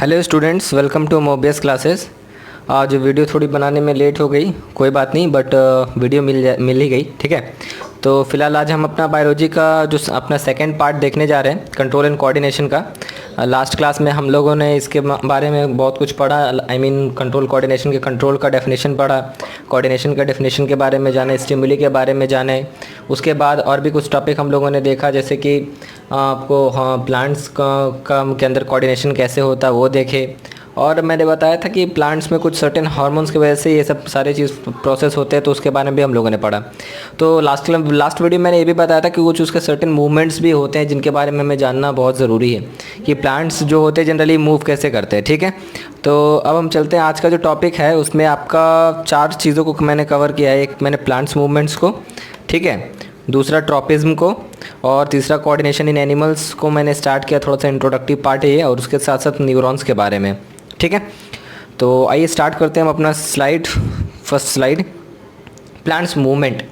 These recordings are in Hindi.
Hello students, welcome to Mobius classes. आज वीडियो थोड़ी बनाने में लेट हो गई, कोई बात नहीं, बट वीडियो मिल ही गई। ठीक है, तो फिलहाल आज हम अपना बायोलॉजी का जो अपना सेकंड पार्ट देखने जा रहे हैं, कंट्रोल एंड कोऑर्डिनेशन का। लास्ट क्लास में हम लोगों ने इसके बारे में बहुत कुछ पढ़ा। आई मीन कंट्रोल कोऑर्डिनेशन के कंट्रोल का डेफिनेशन पढ़ा, कोऑर्डिनेशन का डेफिनेशन के बारे में जाने, स्टिमुली के बारे में जाने। उसके बाद और भी कुछ टॉपिक हम लोगों ने देखा, जैसे कि आपको प्लांट्स का के अंदर कोऑर्डिनेशन कैसे होता है वो देखे। और मैंने बताया था कि प्लांट्स में कुछ सर्टेन हार्मोन्स की वजह से ये सब सारे चीज़ प्रोसेस होते हैं, तो उसके बारे में भी हम लोगों ने पढ़ा। तो लास्ट वीडियो मैंने ये भी बताया था कि कुछ उसके सर्टेन मूवमेंट्स भी होते हैं जिनके बारे में हमें जानना बहुत ज़रूरी है कि प्लांट्स जो होते हैं जनरली मूव कैसे करते हैं। ठीक है, तो अब हम चलते हैं। आज का जो टॉपिक है उसमें आपका 4 चीज़ों को मैंने कवर किया है। एक मैंने प्लांट्स मूवमेंट्स को, ठीक है, दूसरा ट्रॉपिज्म को, और तीसरा कोऑर्डिनेशन इन एनिमल्स को मैंने स्टार्ट किया। थोड़ा सा इंट्रोडक्टिव पार्ट है ये, और उसके साथ साथ न्यूरॉन्स के बारे में। ठीक है, तो आइए स्टार्ट करते हैं हम अपना फर्स्ट स्लाइड, प्लांट्स मूवमेंट।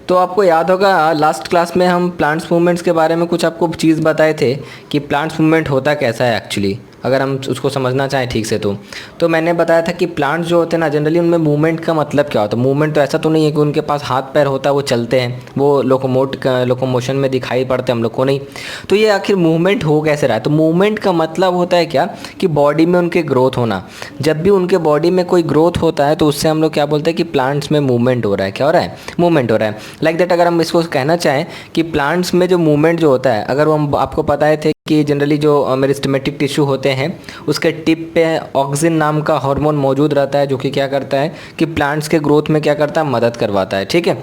तो आपको याद होगा लास्ट क्लास में हम प्लांट्स मूवमेंट्स के बारे में कुछ आपको चीज़ बताए थे कि प्लांट्स मूवमेंट होता कैसा है एक्चुअली, अगर हम उसको समझना चाहें ठीक से। तो मैंने बताया था कि प्लांट्स जो होते हैं ना, जनरली उनमें मूवमेंट का मतलब क्या होता है। मूवमेंट तो ऐसा तो नहीं है कि उनके पास हाथ पैर होता है, वो चलते हैं, वो लोकोमोशन में दिखाई पड़ते हैं हम लोग को, नहीं। तो ये आखिर मूवमेंट हो कैसे रहा है? तो मूवमेंट का मतलब होता है क्या कि बॉडी में उनके ग्रोथ होना। जब भी उनके बॉडी में कोई ग्रोथ होता है तो उससे हम लोग क्या बोलते हैं कि प्लांट्स में मूवमेंट हो रहा है। क्या हो रहा है? मूवमेंट हो रहा है। लाइक दैट, अगर हम इसको कहना चाहें कि प्लांट्स में जो मूवमेंट जो होता है, अगर वो हम आपको पता है थे कि जनरली जो मेरिस्टेमेटिक टिश्यू होते हैं उसके टिप पे ऑक्सिन नाम का हार्मोन मौजूद रहता है, जो कि क्या करता है कि प्लांट्स के ग्रोथ में क्या करता है, मदद करवाता है। ठीक है,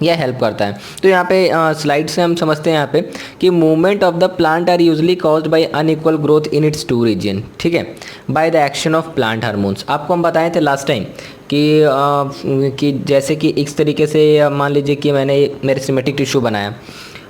यह हेल्प करता है। तो यहाँ पे स्लाइड से हम समझते हैं यहाँ पे कि movement of the plant are usually caused by unequal growth in its two region. ठीक है, by the action of plant hormones. आपको हम बताए थे लास्ट टाइम कि जैसे कि इस तरीके से मान लीजिए कि मैंने मेरिस्टेमेटिक टिश्यू बनाया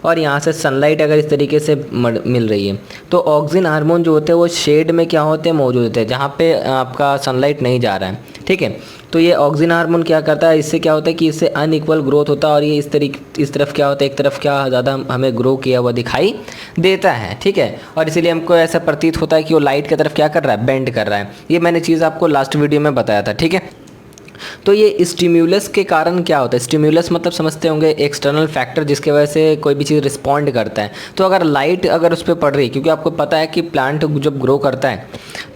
और यहाँ से सनलाइट अगर इस तरीके से मिल रही है, तो ऑक्सिन हार्मोन जो होते हैं वो शेड में क्या होते हैं, मौजूद होते हैं, जहाँ पे आपका सनलाइट नहीं जा रहा है। ठीक है, तो ये ऑक्सिन हार्मोन क्या करता है, इससे क्या होता है कि इससे अनइक्वल ग्रोथ होता है, और ये इस तरफ क्या होता है, एक तरफ क्या ज़्यादा हमें ग्रो किया हुआ दिखाई देता है। ठीक है, और इसीलिए हमको ऐसा प्रतीत होता है कि वो लाइट की तरफ क्या कर रहा है, बेंड कर रहा है। ये मैंने चीज़ आपको लास्ट वीडियो में बताया था। ठीक है, तो ये स्टिम्यूलस के कारण क्या होता है? स्टिम्यूलस मतलब समझते होंगे एक्सटर्नल फैक्टर जिसके वजह से कोई भी चीज़ रिस्पॉन्ड करता है। तो अगर लाइट अगर उस पर पड़ रही है, क्योंकि आपको पता है कि प्लांट जब ग्रो करता है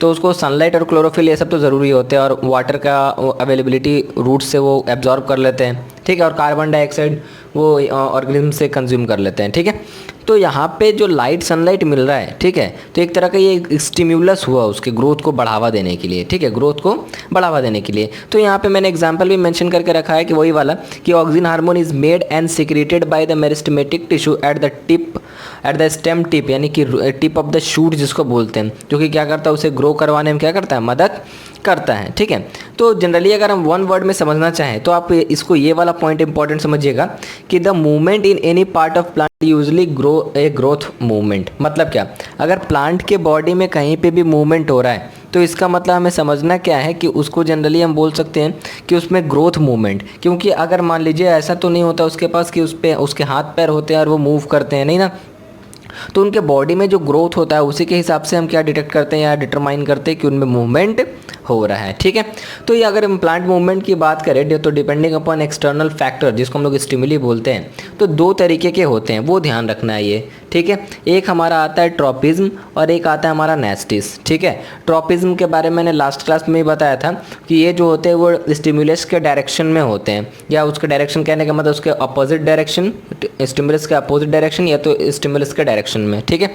तो उसको सनलाइट और क्लोरोफिल ये सब तो ज़रूरी होते हैं, और वाटर का अवेलेबिलिटी रूट से वो एब्जॉर्ब कर लेते हैं। ठीक है, और कार्बन डाइऑक्साइड वो ऑर्गेनिज्म से कंज्यूम कर लेते हैं। ठीक है, तो यहाँ पे जो लाइट सनलाइट मिल रहा है, ठीक है, तो एक तरह का ये स्टिम्यूलस हुआ उसके ग्रोथ को बढ़ावा देने के लिए। ठीक है, ग्रोथ को बढ़ावा देने के लिए। तो यहाँ पे मैंने एग्जांपल भी मेंशन करके रखा है कि वही वाला कि auxin hormone is made and secreted by the meristematic tissue at the stem tip, यानी कि टिप ऑफ द शूट जिसको बोलते हैं, जो कि क्या करता है, उसे ग्रो करवाने में क्या करता है, मदद करता है। ठीक है, तो जनरली अगर हम वन वर्ड में समझना चाहें तो आप इसको ये वाला पॉइंट इंपॉर्टेंट समझिएगा कि the movement in any part of plant usually growth movement. मतलब क्या, अगर प्लांट के बॉडी में कहीं पे भी मूवमेंट हो रहा है तो इसका मतलब हमें समझना क्या है कि उसको जनरली हम बोल सकते हैं कि उसमें ग्रोथ मूवमेंट। क्योंकि अगर मान लीजिए ऐसा तो नहीं होता उसके पास कि उसके हाथ पैर होते हैं और वो मूव करते हैं, नहीं ना। तो उनके बॉडी में जो ग्रोथ होता है उसी के हिसाब से हम क्या डिटेक्ट करते हैं या डिटरमाइन करते हैं कि उनमें मूवमेंट हो रहा है। ठीक है, तो ये अगर हम प्लांट मूवमेंट की बात करें तो डिपेंडिंग अपॉन एक्सटर्नल फैक्टर जिसको हम लोग स्टिमुली बोलते हैं, तो 2 तरीके के होते हैं, वो ध्यान रखना है ये। ठीक है, एक हमारा आता है ट्रॉपिज्म और एक आता है हमारा नेस्टिस। ठीक है, ट्रॉपिज्म के बारे में मैंने लास्ट क्लास में ही बताया था कि ये जो होते हैं वो स्टिमुलस के डायरेक्शन में होते हैं, या उसके डायरेक्शन कहने का मतलब उसके अपोजिट डायरेक्शन, स्टिमुलस के अपोजिट डायरेक्शन या तो स्टिमुलस के डायरेक्शन में। ठीक है,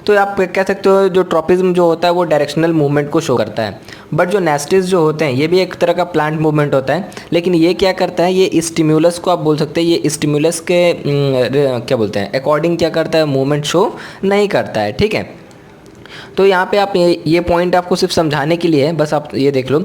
तो आप कह सकते हो जो ट्रॉपिज्म जो होता है वो डायरेक्शनल मूवमेंट को शो करता है। बट जो नेस्टिस जो होते हैं ये भी एक तरह का प्लांट मूवमेंट होता है, लेकिन ये क्या करता है, ये स्टिम्यूलस को आप बोल सकते हैं, ये स्टिम्यूलस के क्या बोलते हैं अकॉर्डिंग क्या करता है, मूवमेंट शो नहीं करता है। ठीक है, तो यहाँ पे आप ये पॉइंट आपको सिर्फ समझाने के लिए है, बस आप ये देख लो,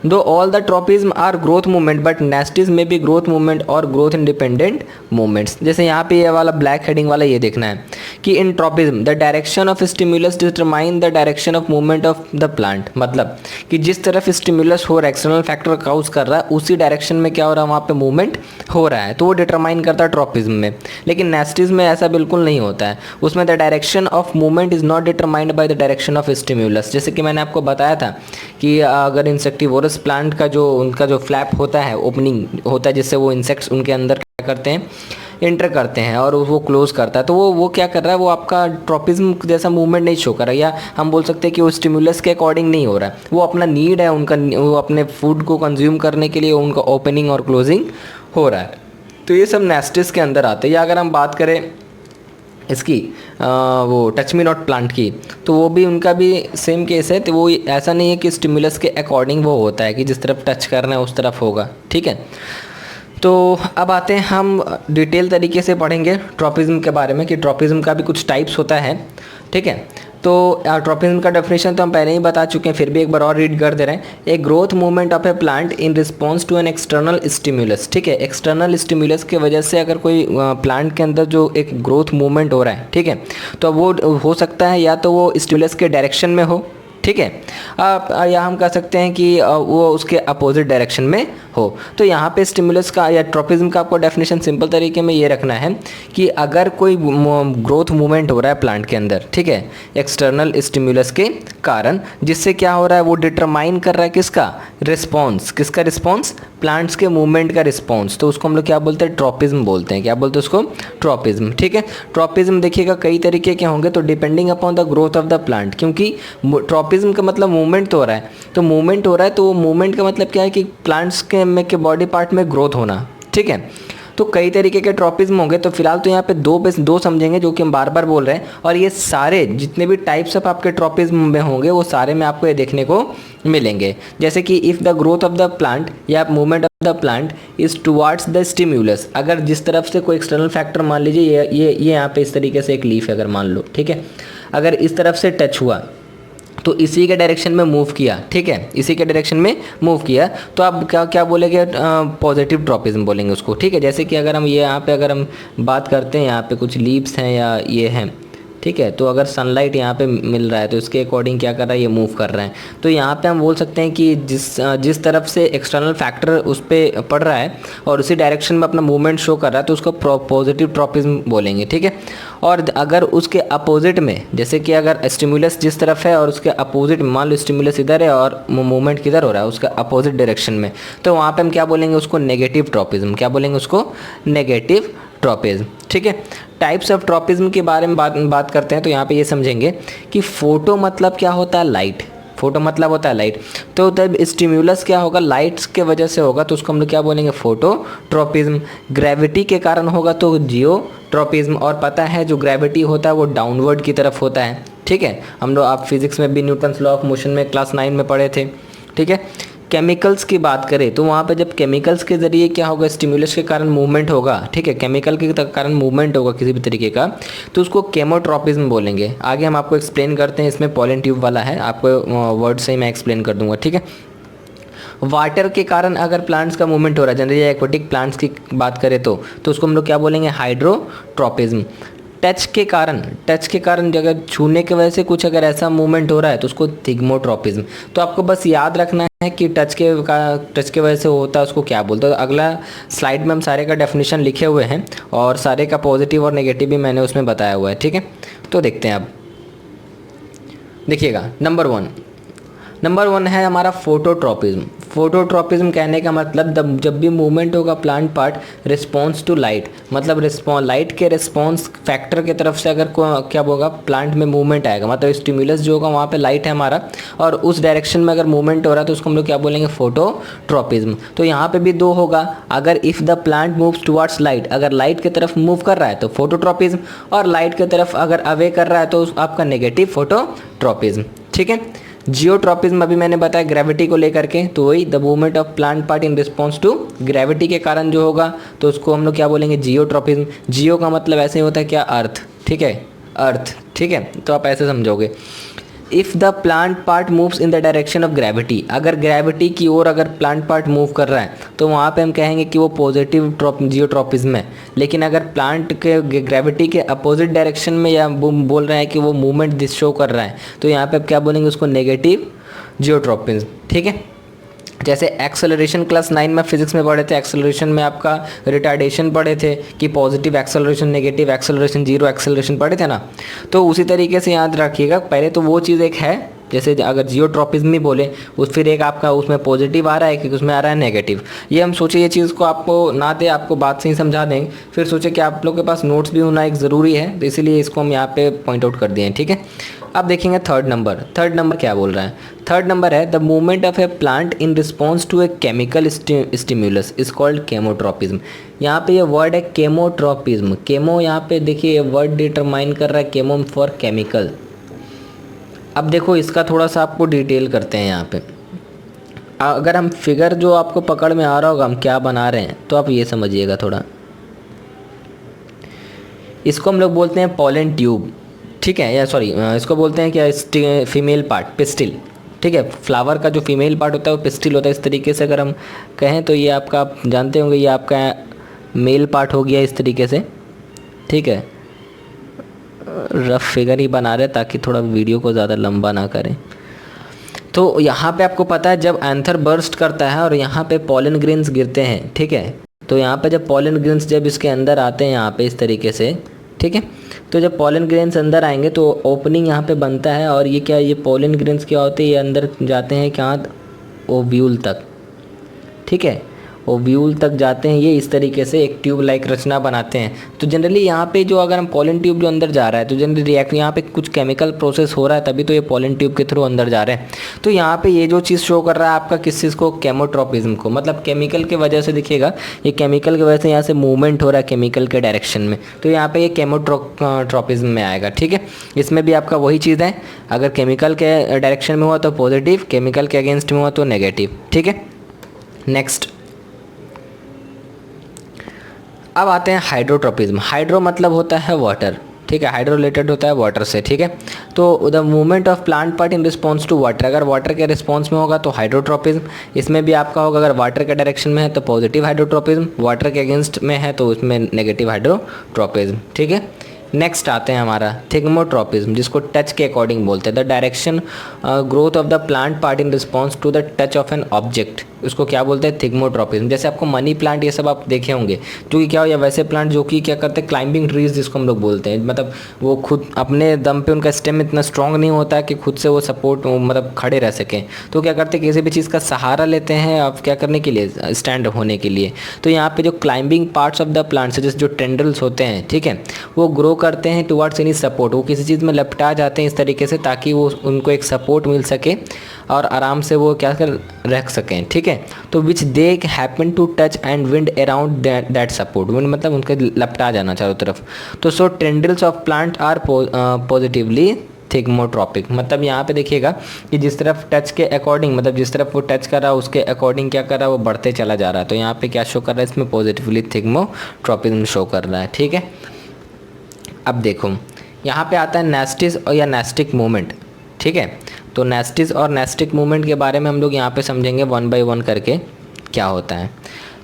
दो all the tropism are growth movement but nastics में भी ग्रोथ मूवमेंट और ग्रोथ इंडिपेंडेंट मूवमेंट्स। जैसे यहाँ पे ये वाला ब्लैक हेडिंग वाला ये देखना है कि in tropism the direction of stimulus determine the direction of movement of the plant. मतलब कि जिस तरफ स्टिमुलस हो रहा है, एक्सटर्नल फैक्टर काउज कर रहा है, उसी डायरेक्शन में क्या हो रहा है, वहाँ पे मूवमेंट हो रहा है, तो वो डिटरमाइन करता है ट्रॉपिज्म में। लेकिन नेस्टिस में ऐसा बिल्कुल नहीं होता है, उसमें the direction of movement is not determined by the direction of stimulus. जैसे कि मैंने आपको बताया था कि अगर इंसेक्टिवोरस प्लांट का जो उनका जो फ्लैप होता है, ओपनिंग होता है जिससे वो इंसेक्ट्स उनके अंदर क्या करते हैं, एंटर करते हैं और वो क्लोज करता है, तो वो क्या कर रहा है, वो आपका ट्रॉपिज्म जैसा मूवमेंट नहीं शो कर रहा है, या हम बोल सकते हैं कि वो स्टिमुलस के अकॉर्डिंग नहीं हो रहा है। वो अपना नीड है उनका, वो अपने फूड को कंज्यूम करने के लिए उनका ओपनिंग और क्लोजिंग हो रहा है। तो ये सब नेस्टिस के अंदर आते हैं। या अगर हम बात करें इसकी वो टच मी नॉट प्लांट की, तो वो भी उनका भी सेम केस है। तो वो ऐसा नहीं है कि स्टिमुलस के अकॉर्डिंग वो होता है कि जिस तरफ टच करना है उस तरफ होगा, ठीक है। तो अब आते हैं हम डिटेल तरीके से पढ़ेंगे ट्रॉपिज्म के बारे में कि ट्रॉपिज्म का भी कुछ टाइप्स होता है, ठीक है। तो ट्रॉपिज्म का डेफिनेशन तो हम पहले ही बता चुके हैं, फिर भी एक बार और रीड कर दे रहे हैं। A growth movement of a plant in response to an external stimulus, ठीक है। एक्सटर्नल स्टिमुलस की वजह से अगर कोई प्लांट के अंदर जो एक ग्रोथ मूवमेंट हो रहा है, ठीक है, तो वो हो सकता है या तो वो स्टिमुलस के डायरेक्शन में हो, ठीक है, या हम कह सकते हैं कि वो उसके अपोजिट डायरेक्शन में हो। तो यहाँ पे स्टिमुलस का या ट्रॉपिज्म का आपको डेफिनेशन सिंपल तरीके में ये रखना है कि अगर कोई ग्रोथ मूवमेंट हो रहा है प्लांट के अंदर, ठीक है, एक्सटर्नल स्टिमुलस के कारण, जिससे क्या हो रहा है, वो डिटरमाइन कर रहा है किसका रिस्पॉन्स, किसका रिस्पॉन्स, प्लांट्स के मूवमेंट का रिस्पॉन्स, तो उसको हम लोग क्या बोलते हैं, ट्रॉपिज्म बोलते हैं। क्या बोलते हैं उसको, ट्रॉपिज्म, ठीक है। ट्रॉपिज्म देखिएगा कई तरीके के होंगे, तो depending upon the growth of the plant, क्योंकि ट्रॉपिज्म का मतलब मूवमेंट तो हो रहा है, तो मूवमेंट हो रहा है, तो वो मूवमेंट का मतलब क्या है कि प्लांट्स के बॉडी पार्ट में ग्रोथ होना, ठीक है। तो कई तरीके के ट्रॉपिज्म होंगे। तो फिलहाल तो यहाँ पे दो समझेंगे जो कि हम बार बार बोल रहे हैं, और ये सारे जितने भी टाइप्स ऑफ आपके ट्रॉपिज्म में होंगे वो सारे में आपको ये देखने को मिलेंगे। जैसे कि if the growth of the plant या movement of the plant is towards the stimulus, अगर जिस तरफ से कोई एक्सटर्नल फैक्टर, मान लीजिए ये यहाँ पे इस तरीके से एक लीफ है अगर मान लो, ठीक है, अगर इस तरफ से टच हुआ तो इसी के डायरेक्शन में मूव किया, ठीक है, इसी के डायरेक्शन में मूव किया, तो आप क्या बोलेंगे, पॉजिटिव ट्रॉपिज्म बोलेंगे उसको, ठीक है। जैसे कि अगर हम ये यहाँ पे अगर हम बात करते हैं, यहाँ पे कुछ लीव्स हैं या ये हैं, ठीक है, तो अगर सनलाइट यहाँ पे मिल रहा है तो इसके अकॉर्डिंग क्या कर रहा है, ये मूव कर रहे हैं। तो यहाँ पे हम बोल सकते हैं कि जिस तरफ से एक्सटर्नल फैक्टर उस पर पड़ रहा है और उसी डायरेक्शन में अपना मूवमेंट शो कर रहा है तो उसको पॉजिटिव ट्रॉपिज्म बोलेंगे, ठीक है। और अगर उसके अपोजिट में, जैसे कि अगर स्टिमुलस जिस तरफ है और उसके अपोजिट, मान लो स्टिमुलस इधर है और मूवमेंट किधर हो रहा है, उसका अपोजिट डायरेक्शन में, तो वहाँ पे हम क्या बोलेंगे उसको, नेगेटिव ट्रॉपिज्म। क्या बोलेंगे उसको, नेगेटिव ट्रॉपिज्म, ठीक है। टाइप्स ऑफ ट्रॉपिज्म के बारे में बात करते हैं, तो यहाँ पे ये समझेंगे कि फोटो मतलब क्या होता है, लाइट, फोटो मतलब होता है लाइट। तो तब स्टिम्युलस क्या होगा, लाइट्स के वजह से होगा, तो उसको हम लोग क्या बोलेंगे, फोटो ट्रॉपिज्म। ग्रेविटी के कारण होगा तो जियो ट्रॉपिज्म। और पता है जो ग्रेविटी होता है वो डाउनवर्ड की तरफ होता है, ठीक है। हम लोग, आप फिजिक्स में भी न्यूटन्स लॉ ऑफ मोशन में क्लास 9 में पढ़े थे, ठीक है। केमिकल्स की बात करें तो वहाँ पे जब केमिकल्स के ज़रिए क्या होगा, स्टिमुलस के कारण मूवमेंट होगा, ठीक है, केमिकल के कारण मूवमेंट होगा किसी भी तरीके का, तो उसको केमोट्रॉपिज्म बोलेंगे। आगे हम आपको एक्सप्लेन करते हैं, इसमें पॉलन ट्यूब वाला है, आपको वर्ड से ही मैं एक्सप्लेन कर दूंगा, ठीक है। वाटर के कारण अगर प्लांट्स का मूवमेंट हो रहा है, जनरली एक्वेटिक प्लांट्स की बात करें तो उसको हम लोग क्या बोलेंगे, हाइड्रोट्रॉपिज्म। टच के कारण अगर छूने की वजह से कुछ अगर ऐसा मूवमेंट हो रहा है तो उसको थिग्मोट्रॉपिज्म। तो आपको बस याद रखना है कि टच के वजह से होता है उसको क्या बोलते हैं। तो अगला स्लाइड में हम सारे का डेफिनेशन लिखे हुए हैं और सारे का पॉजिटिव और नेगेटिव भी मैंने उसमें बताया हुआ है, ठीक है। तो देखते हैं, अब देखिएगा, नंबर वन है हमारा फोटोट्रॉपिज्म। फोटोट्रॉपिज्म कहने का मतलब जब भी मूवमेंट होगा plant part response to light, मतलब लाइट के रिस्पॉन्स फैक्टर की तरफ से अगर क्या होगा, प्लांट में मूवमेंट आएगा, मतलब स्टिमुलस जो होगा वहाँ पे लाइट है हमारा और उस डायरेक्शन में अगर मूवमेंट हो रहा है तो उसको हम लोग क्या बोलेंगे, फोटोट्रॉपिज्म। तो यहाँ पे भी दो होगा, अगर if the plant moves towards light, अगर लाइट की तरफ मूव कर रहा है तो फोटोट्रॉपिज्म, और लाइट की तरफ अगर अवे कर रहा है तो आपका नेगेटिव फोटोट्रॉपिज्म, ठीक है। जियोट्रॉपिज्म अभी मैंने बताया ग्रेविटी को लेकर के, तो वही the movement of plant part in response to gravity के कारण जो होगा तो उसको हम लोग क्या बोलेंगे, जियोट्रॉपिज्म। जियो का मतलब ऐसे ही होता है क्या, अर्थ, ठीक है, अर्थ, ठीक है। तो आप ऐसे समझोगे, if the plant part moves in the direction of gravity, अगर ग्रेविटी की ओर अगर प्लांट पार्ट मूव कर रहा है तो वहाँ पे हम कहेंगे कि वो पॉजिटिव जियोट्रॉपिज्म है। लेकिन अगर प्लांट के ग्रेविटी के अपोजिट डायरेक्शन में या बोल रहे हैं कि वो मूवमेंट शो कर रहा है तो यहाँ पे आप क्या बोलेंगे उसको, नेगेटिव जियोट्रॉपिज्म, ठीक है। जैसे एक्सेलरेशन क्लास 9 में फिजिक्स में पढ़े थे, एक्सेलरेशन में आपका रिटार्डेशन पढ़े थे कि positive acceleration, negative acceleration, zero acceleration पढ़े थे ना। तो उसी तरीके से याद रखिएगा, पहले तो वो चीज़ एक है, जैसे अगर जियोट्रॉपिज्म भी बोले उस फिर एक आपका उसमें पॉजिटिव आ रहा है कि उसमें आ रहा है नेगेटिव। ये हम सोचे ये चीज़ को आपको ना दे, आपको बात से ही समझा दें, फिर सोचे कि आप लोग के पास नोट्स भी होना एक ज़रूरी है, तो इसीलिए इसको हम यहाँ पे पॉइंट आउट कर दिए हैं, ठीक है। अब देखेंगे थर्ड नंबर क्या बोल रहा है। थर्ड नंबर है the movement of a plant in response to a chemical stimulus is called chemotropism. यहाँ पे ये वर्ड है केमोट्रॉपिज्म। केमो यहाँ पे देखिए वर्ड डिटरमाइन कर रहा है केमो फॉर केमिकल। अब देखो इसका थोड़ा सा आपको डिटेल करते हैं यहाँ पे। अगर हम फिगर जो आपको पकड़ में आ रहा होगा हम क्या बना रहे हैं, तो आप ये समझिएगा थोड़ा। इसको हम लोग बोलते हैं पॉलन ट्यूब, ठीक है, या सॉरी इसको बोलते हैं क्या फीमेल पार्ट, पिस्टिल, ठीक है। फ्लावर का जो फीमेल पार्ट होता है वो पिस्टिल होता है। इस तरीके से अगर हम कहें तो ये आपका, आप जानते होंगे, ये आपका मेल पार्ट हो गया इस तरीके से, ठीक है। रफ फिगर ही बना रहे ताकि थोड़ा वीडियो को ज़्यादा लंबा ना करें। तो यहाँ पे आपको पता है जब एंथर बर्स्ट करता है और यहाँ पे पॉलन ग्रेन्स गिरते हैं, ठीक है। तो यहाँ पे जब पॉलन ग्रेन्स जब इसके अंदर आते हैं यहाँ पे इस तरीके से, ठीक है, तो जब पॉलन ग्रेन्स अंदर आएंगे तो ओपनिंग यहाँ पे बनता है और ये क्या, ये पॉलन ग्रेन्स क्या होते हैं, ये अंदर जाते हैं क्या, ओव्यूल तक, ठीक है। ओव्यूल तक जाते हैं, ये इस तरीके से एक ट्यूब लाइक रचना बनाते हैं। तो जनरली यहाँ पे जो अगर हम पॉलन ट्यूब जो अंदर जा रहा है तो जनरली रिएक्ट यहाँ पे कुछ केमिकल प्रोसेस हो रहा है, तभी तो ये पॉलन ट्यूब के थ्रू अंदर जा रहे हैं। तो यहाँ पे ये जो चीज़ शो कर रहा है आपका किस चीज़ को, केमोट्रॉपिज्म को, मतलब केमिकल के वजह से दिखेगा, ये केमिकल की वजह से यहाँ से मूवमेंट हो रहा है केमिकल के डायरेक्शन में, तो यहाँ पे ये केमोट्रॉपिज्म में आएगा, ठीक है। इसमें भी आपका वही चीज़ है, अगर केमिकल के डायरेक्शन में हुआ तो पॉजिटिव, केमिकल के अगेंस्ट में हुआ तो नेगेटिव, ठीक है। नेक्स्ट अब आते हैं हाइड्रोट्रॉपिज्म। हाइड्रो मतलब होता है वाटर, ठीक है, हाइड्रो रिलेटेड होता है वाटर से, ठीक है। तो the movement of plant part in response to water, अगर वाटर के रिस्पॉन्स में होगा तो हाइड्रोट्रॉपिज्म। इसमें भी आपका होगा अगर वाटर के डायरेक्शन में है तो पॉजिटिव हाइड्रोट्रॉपिज्म, वाटर के अगेंस्ट में है तो उसमें नेगेटिव हाइड्रोट्रॉपिज्म, ठीक है। नेक्स्ट आते हैं हमारा थिग्मोट्रॉपिज्म, जिसको टच के अकॉर्डिंग बोलते हैं। The direction growth of the plant part in response to the touch of an object, उसको क्या बोलते हैं, थिग्मोट्रॉपिज्म। जैसे आपको मनी प्लांट ये सब आप देखे होंगे, जो कि क्या हो, या वैसे प्लांट जो कि क्या करते हैं, क्लाइंबिंग ट्रीज जिसको हम लोग बोलते हैं, मतलब वो खुद अपने दम पे उनका स्टेम इतना स्ट्रॉन्ग नहीं होता है कि खुद से वो सपोर्ट मतलब खड़े रह सकें, तो क्या करते हैं किसी भी चीज़ का सहारा लेते हैं अब क्या करने के लिए, स्टैंड होने के लिए। तो यहाँ पे जो climbing parts of the plants जैसे जो टेंड्रल्स होते हैं, ठीक है, वो ग्रो करते हैं टुवर्ड्स एनी सपोर्ट, वो किसी चीज़ में लपटा जाते हैं इस तरीके से ताकि वो उनको एक सपोर्ट मिल सके और आराम से वो क्या कर रख सकें, ठीक है। तो which they happen to touch and wind around that support, wind मतलब उनके लपटा जाना चारों तरफ। तो so tendrils of plant are positively thigmotropic, मतलब यहाँ पे देखिएगा कि जिस तरफ टच के अकॉर्डिंग, मतलब जिस तरफ वो टच कर रहा है उसके अकॉर्डिंग क्या कर रहा है, वो बढ़ते चला जा रहा है। तो यहाँ पे क्या शो कर रहा है, इसमें पॉजिटिवली थिग्मोट्रॉपिज्म शो कर रहा है, ठीक है। अब देखो यहाँ पे आता है नेस्टिस और या नेस्टिक मूवमेंट, ठीक है। तो नेस्टिस और नेस्टिक मूवमेंट के बारे में हम लोग यहाँ पे समझेंगे वन बाय वन करके क्या होता है।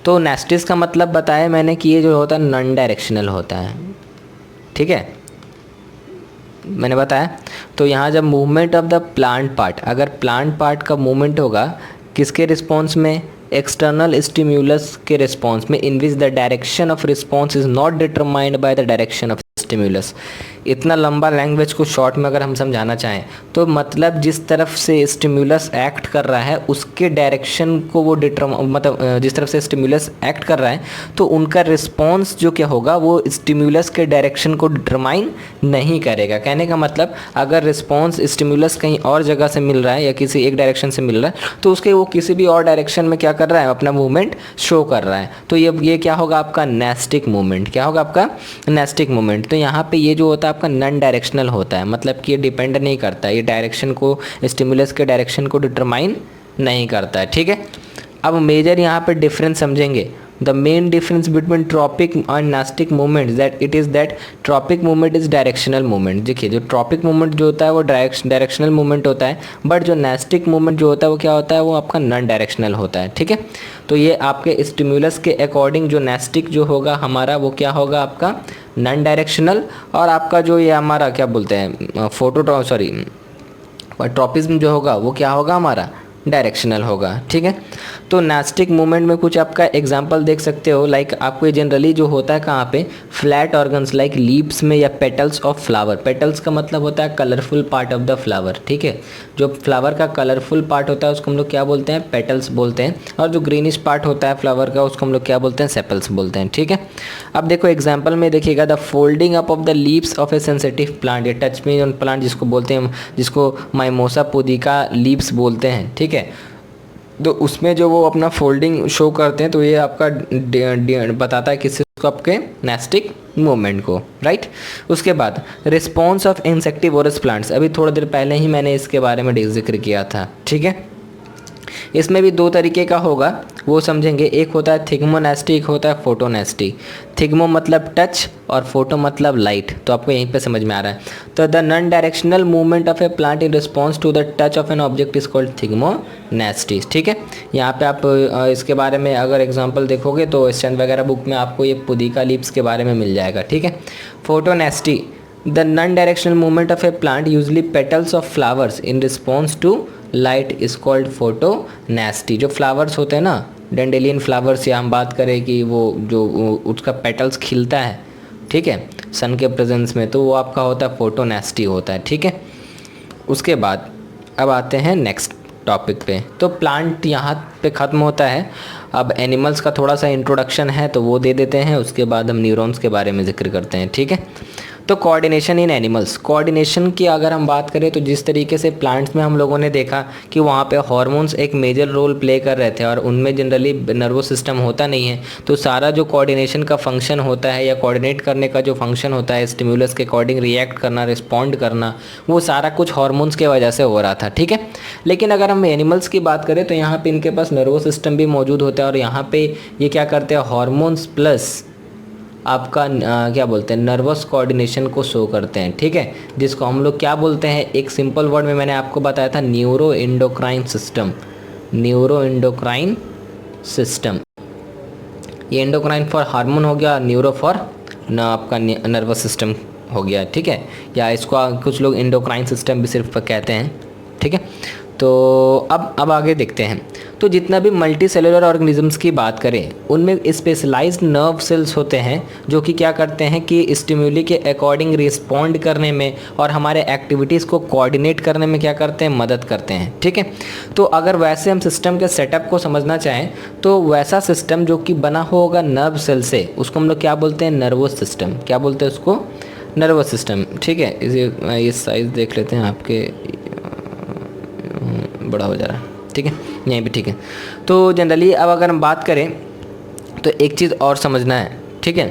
तो नेस्टिस का मतलब बताया मैंने कि ये जो होता है नॉन डायरेक्शनल होता है, ठीक है, मैंने बताया। तो यहाँ जब movement of the plant part, अगर प्लांट पार्ट का मूवमेंट होगा किसके रिस्पॉन्स में, एक्सटर्नल स्टिम्युलस के रिस्पॉन्स में, in which the direction of response is not determined by the direction of stimulus. इतना लंबा लैंग्वेज को शॉर्ट में अगर हम समझाना चाहें तो मतलब जिस तरफ से स्टिम्युलस एक्ट कर रहा है उसके डायरेक्शन को वो मतलब जिस तरफ से स्टिम्युलस एक्ट कर रहा है तो उनका रिस्पॉन्स जो क्या होगा वो स्टिम्युलस के डायरेक्शन को डिटरमाइन नहीं करेगा। कहने का मतलब अगर रिस्पॉन्स स्टिम्युलस कहीं और जगह से मिल रहा है या किसी एक डायरेक्शन से मिल रहा है तो उसके वो किसी भी और डायरेक्शन में क्या कर रहा है, अपना मूवमेंट शो कर रहा है। तो ये क्या होगा आपका नेस्टिक मूवमेंट, क्या होगा आपका नेस्टिक मूवमेंट। तो यहाँ पे ये जो होता है आपका नॉन डायरेक्शनल होता है, मतलब कि ये डिपेंड नहीं करता है, ये डायरेक्शन को, स्टिमुलस के डायरेक्शन को डिटरमाइन नहीं करता है, ठीक है। अब मेजर यहाँ पे डिफरेंस समझेंगे। The main difference between tropic and nastic movement that it is that tropic movement is directional movement. देखिए जो ट्रॉपिक मूवमेंट जो होता है वो डायरेक्शनल मूवमेंट होता है, बट जो नेस्टिक मूवमेंट जो होता है वो क्या होता है, वो आपका नॉन डायरेक्शनल होता है, ठीक है। तो ये आपके स्टिम्युलस के अकॉर्डिंग जो नेस्टिक जो होगा हमारा वो क्या होगा आपका नॉन डायरेक्शनल, और आपका जो ये हमारा क्या बोलते हैं ट्रॉपिज्म जो होगा वो क्या होगा हमारा डायरेक्शनल होगा, ठीक है। तो नास्टिक मूवमेंट में कुछ आपका एग्जांपल देख सकते हो, लाइक आपको ये जनरली जो होता है कहाँ पे, फ्लैट ऑर्गन्स लाइक लीव्स में या पेटल्स ऑफ फ्लावर। पेटल्स का मतलब होता है colourful part of the flower, ठीक है। जो फ्लावर का कलरफुल पार्ट होता है उसको हम लोग क्या बोलते हैं, पेटल्स बोलते हैं। और जो ग्रीनिश पार्ट होता है फ्लावर का उसको हम लोग क्या बोलते हैं, सेपल्स बोलते हैं, ठीक है। अब देखो एग्जाम्पल में देखिएगा, the folding up of the leaves of A sensitive plant, ये टच मी ऑन प्लांट जिसको बोलते हैं, जिसको माइमोसा पुदिका लीव्स बोलते हैं, ठीक है। तो उसमें जो वो अपना फोल्डिंग शो करते हैं तो ये आपका बताता है किसी को, आपके नास्टिक मूवमेंट को, राइट। उसके बाद रिस्पॉन्स ऑफ इंसेक्टिवोरस प्लांट्स, अभी थोड़ी देर पहले ही मैंने इसके बारे में जिक्र किया था, ठीक है। इसमें भी दो तरीके का होगा, वो समझेंगे। एक होता है थिग्मोनेस्टी, एक होता है फोटोनेस्टी। थिग्मो मतलब टच और फोटो मतलब लाइट, तो आपको यहीं पे समझ में आ रहा है। तो the non directional movement of a plant in response to the touch of an object is called thigmonasty, ठीक है। यहाँ पे आप इसके बारे में अगर एग्जांपल देखोगे तो स्टैंड वगैरह बुक में आपको ये पुदिका लीव्स के बारे में मिल जाएगा, ठीक है। Photonasty, the non directional movement of a plant usually petals of flowers in response to light is called photonasty. जो फ्लावर्स होते हैं ना, डेंडेलियन फ्लावर्स, या हम बात करें कि वो जो उसका पेटल्स खिलता है, ठीक है, सन के प्रेजेंस में, तो वो आपका होता है फोटोनेस्टी होता है, ठीक है। उसके बाद अब आते हैं नेक्स्ट टॉपिक पे। तो प्लांट यहाँ पे ख़त्म होता है। अब एनिमल्स का थोड़ा सा इंट्रोडक्शन है तो वो दे देते हैं, उसके बाद हम न्यूरॉन्स के बारे में जिक्र करते हैं, ठीक है। तो कोऑर्डिनेशन इन एनिमल्स, कोऑर्डिनेशन की अगर हम बात करें तो जिस तरीके से प्लांट्स में हम लोगों ने देखा कि वहाँ पे हार्मोन्स एक मेजर रोल प्ले कर रहे थे और उनमें जनरली नर्वस सिस्टम होता नहीं है, तो सारा जो कोऑर्डिनेशन का फंक्शन होता है या कोऑर्डिनेट करने का जो फंक्शन होता है, स्टिमुलस के अकॉर्डिंग रिएक्ट करना, रिस्पॉन्ड करना, वो सारा कुछ हार्मोन्स के वजह से हो रहा था, ठीक है। लेकिन अगर हम एनिमल्स की बात करें तो यहाँ पे इनके पास नर्वस सिस्टम भी मौजूद होता है और यहाँ पे ये क्या करते हैं, हार्मोन्स प्लस आपका क्या बोलते हैं, नर्वस कोऑर्डिनेशन को शो करते हैं, ठीक है। जिसको हम लोग क्या बोलते हैं, एक सिंपल वर्ड में मैंने आपको बताया था, neuro endocrine system. Neuro endocrine system, ये एंडोक्राइन फॉर हार्मोन हो गया, न्यूरो फॉर आपका नर्वस सिस्टम हो गया, ठीक है। या इसको कुछ लोग एंडोक्राइन सिस्टम भी सिर्फ कहते हैं, ठीक है। तो अब आगे देखते हैं। तो जितना भी मल्टी सेलुलर ऑर्गेनिजम्स की बात करें उनमें स्पेशलाइज्ड नर्व सेल्स होते हैं जो कि क्या करते हैं कि स्टिम्युली के अकॉर्डिंग रिस्पॉन्ड करने में और हमारे एक्टिविटीज़ को कोऑर्डिनेट करने में क्या करते हैं, मदद करते हैं, ठीक है। तो अगर वैसे हम सिस्टम के सेटअप को समझना चाहें तो वैसा सिस्टम जो कि बना होगा नर्व सेल से, उसको हम लोग क्या बोलते हैं, नर्वस सिस्टम। क्या बोलते हैं उसको, नर्वस सिस्टम, ठीक है। ये साइज़ देख लेते हैं, आपके बड़ा हो जा रहा है, ठीक है, यहीं भी ठीक है। तो जनरली अब अगर हम बात करें तो एक चीज़ और समझना है, ठीक है,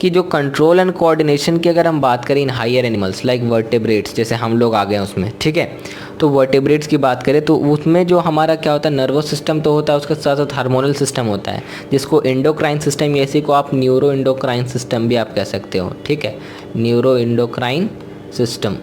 कि जो कंट्रोल एंड कोऑर्डिनेशन की अगर हम बात करें in higher animals like vertebrates, जैसे हम लोग आ गए हैं उसमें, ठीक है। तो वर्टेब्रेट्स की बात करें तो उसमें जो हमारा क्या होता है, नर्वस सिस्टम तो होता है, उसके साथ साथ हार्मोनल सिस्टम होता है जिसको एंडोक्राइन सिस्टम, या इसी को आप न्यूरो एंडोक्राइन सिस्टम भी आप कह सकते हो, ठीक है, न्यूरो एंडोक्राइन सिस्टम।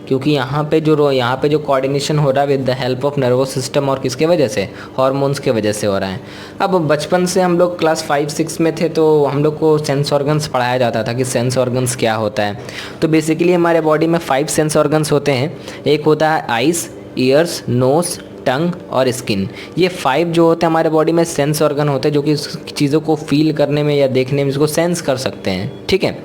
क्योंकि यहाँ पे जो कोऑर्डिनेशन हो रहा है with the help of nervous system, और किसके वजह से, हार्मोन्स के वजह से हो रहा है। अब बचपन से हम लोग क्लास 5-6 में थे तो हम लोग को सेंस ऑर्गन्स पढ़ाया जाता था कि सेंस ऑर्गन्स क्या होता है। तो बेसिकली हमारे बॉडी में 5 सेंस ऑर्गन्स होते हैं। एक होता है आइज़, ईयर्स, नोज़, टंग और स्किन। ये 5 जो होते हैं हमारे बॉडी में सेंस ऑर्गन होते हैं जो कि चीज़ों को फील करने में या देखने में इसको सेंस कर सकते हैं, ठीक है।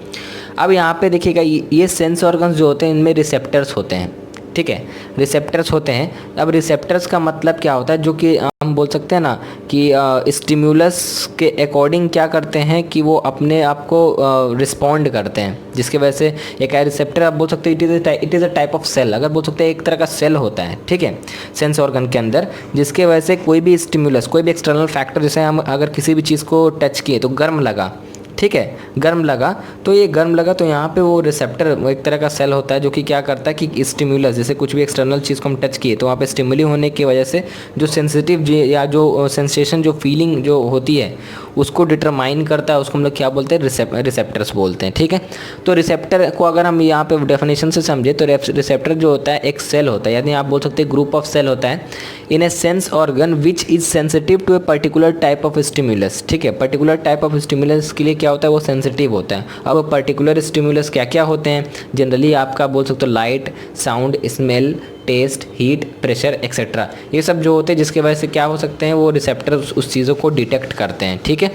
अब यहाँ पे देखिएगा ये सेंस ऑर्गन्स जो होते हैं इनमें रिसेप्टर्स होते हैं, ठीक है, रिसेप्टर्स होते हैं। अब रिसेप्टर्स का मतलब क्या होता है, जो कि हम बोल सकते हैं ना कि स्टिम्युलस के अकॉर्डिंग क्या करते हैं कि वो अपने आप को रिस्पॉन्ड करते हैं, जिसके वजह से एक रिसेप्टर आप बोल सकते हैं it is a type of cell, अगर बोल सकते हैं एक तरह का सेल होता है, ठीक है, सेंस ऑर्गन के अंदर, जिसके वजह से कोई भी स्टिम्युलस, कोई भी एक्सटर्नल फैक्टर, जैसे हम अगर किसी भी चीज़ को टच किए तो गर्म लगा, ठीक है, गर्म लगा, तो ये गर्म लगा तो यहाँ पे वो रिसेप्टर एक तरह का सेल होता है जो कि क्या करता है कि स्टिम्युलस, जैसे कुछ भी एक्सटर्नल चीज़ को हम टच किए तो वहाँ पे स्टिमुली होने की वजह से जो सेंसिटिव या जो सेंसेशन, जो फीलिंग जो होती है उसको डिटरमाइन करता है, उसको हम लोग क्या बोलते हैं, रिसेप्टर्स बोलते हैं, ठीक है। तो रिसेप्टर को अगर हम यहाँ पे डेफिनेशन से समझे तो रिसेप्टर जो होता है एक सेल होता है, यानी आप बोल सकते हैं ग्रुप ऑफ सेल होता है in a sense organ which is sensitive to a particular type of stimulus, ठीक है। पर्टिकुलर टाइप ऑफ स्टिमुलस के लिए क्या होता है, वो सेंसिटिव होता है। अब पर्टिकुलर स्टिमुलस क्या क्या होते हैं, जनरली आपका बोल सकते हो light, sound, smell, taste, heat, pressure etcetera, ये सब जो होते हैं जिसकी वजह से क्या हो सकते हैं, वो रिसेप्टर उस चीज़ों को डिटेक्ट करते हैं। ठीक है,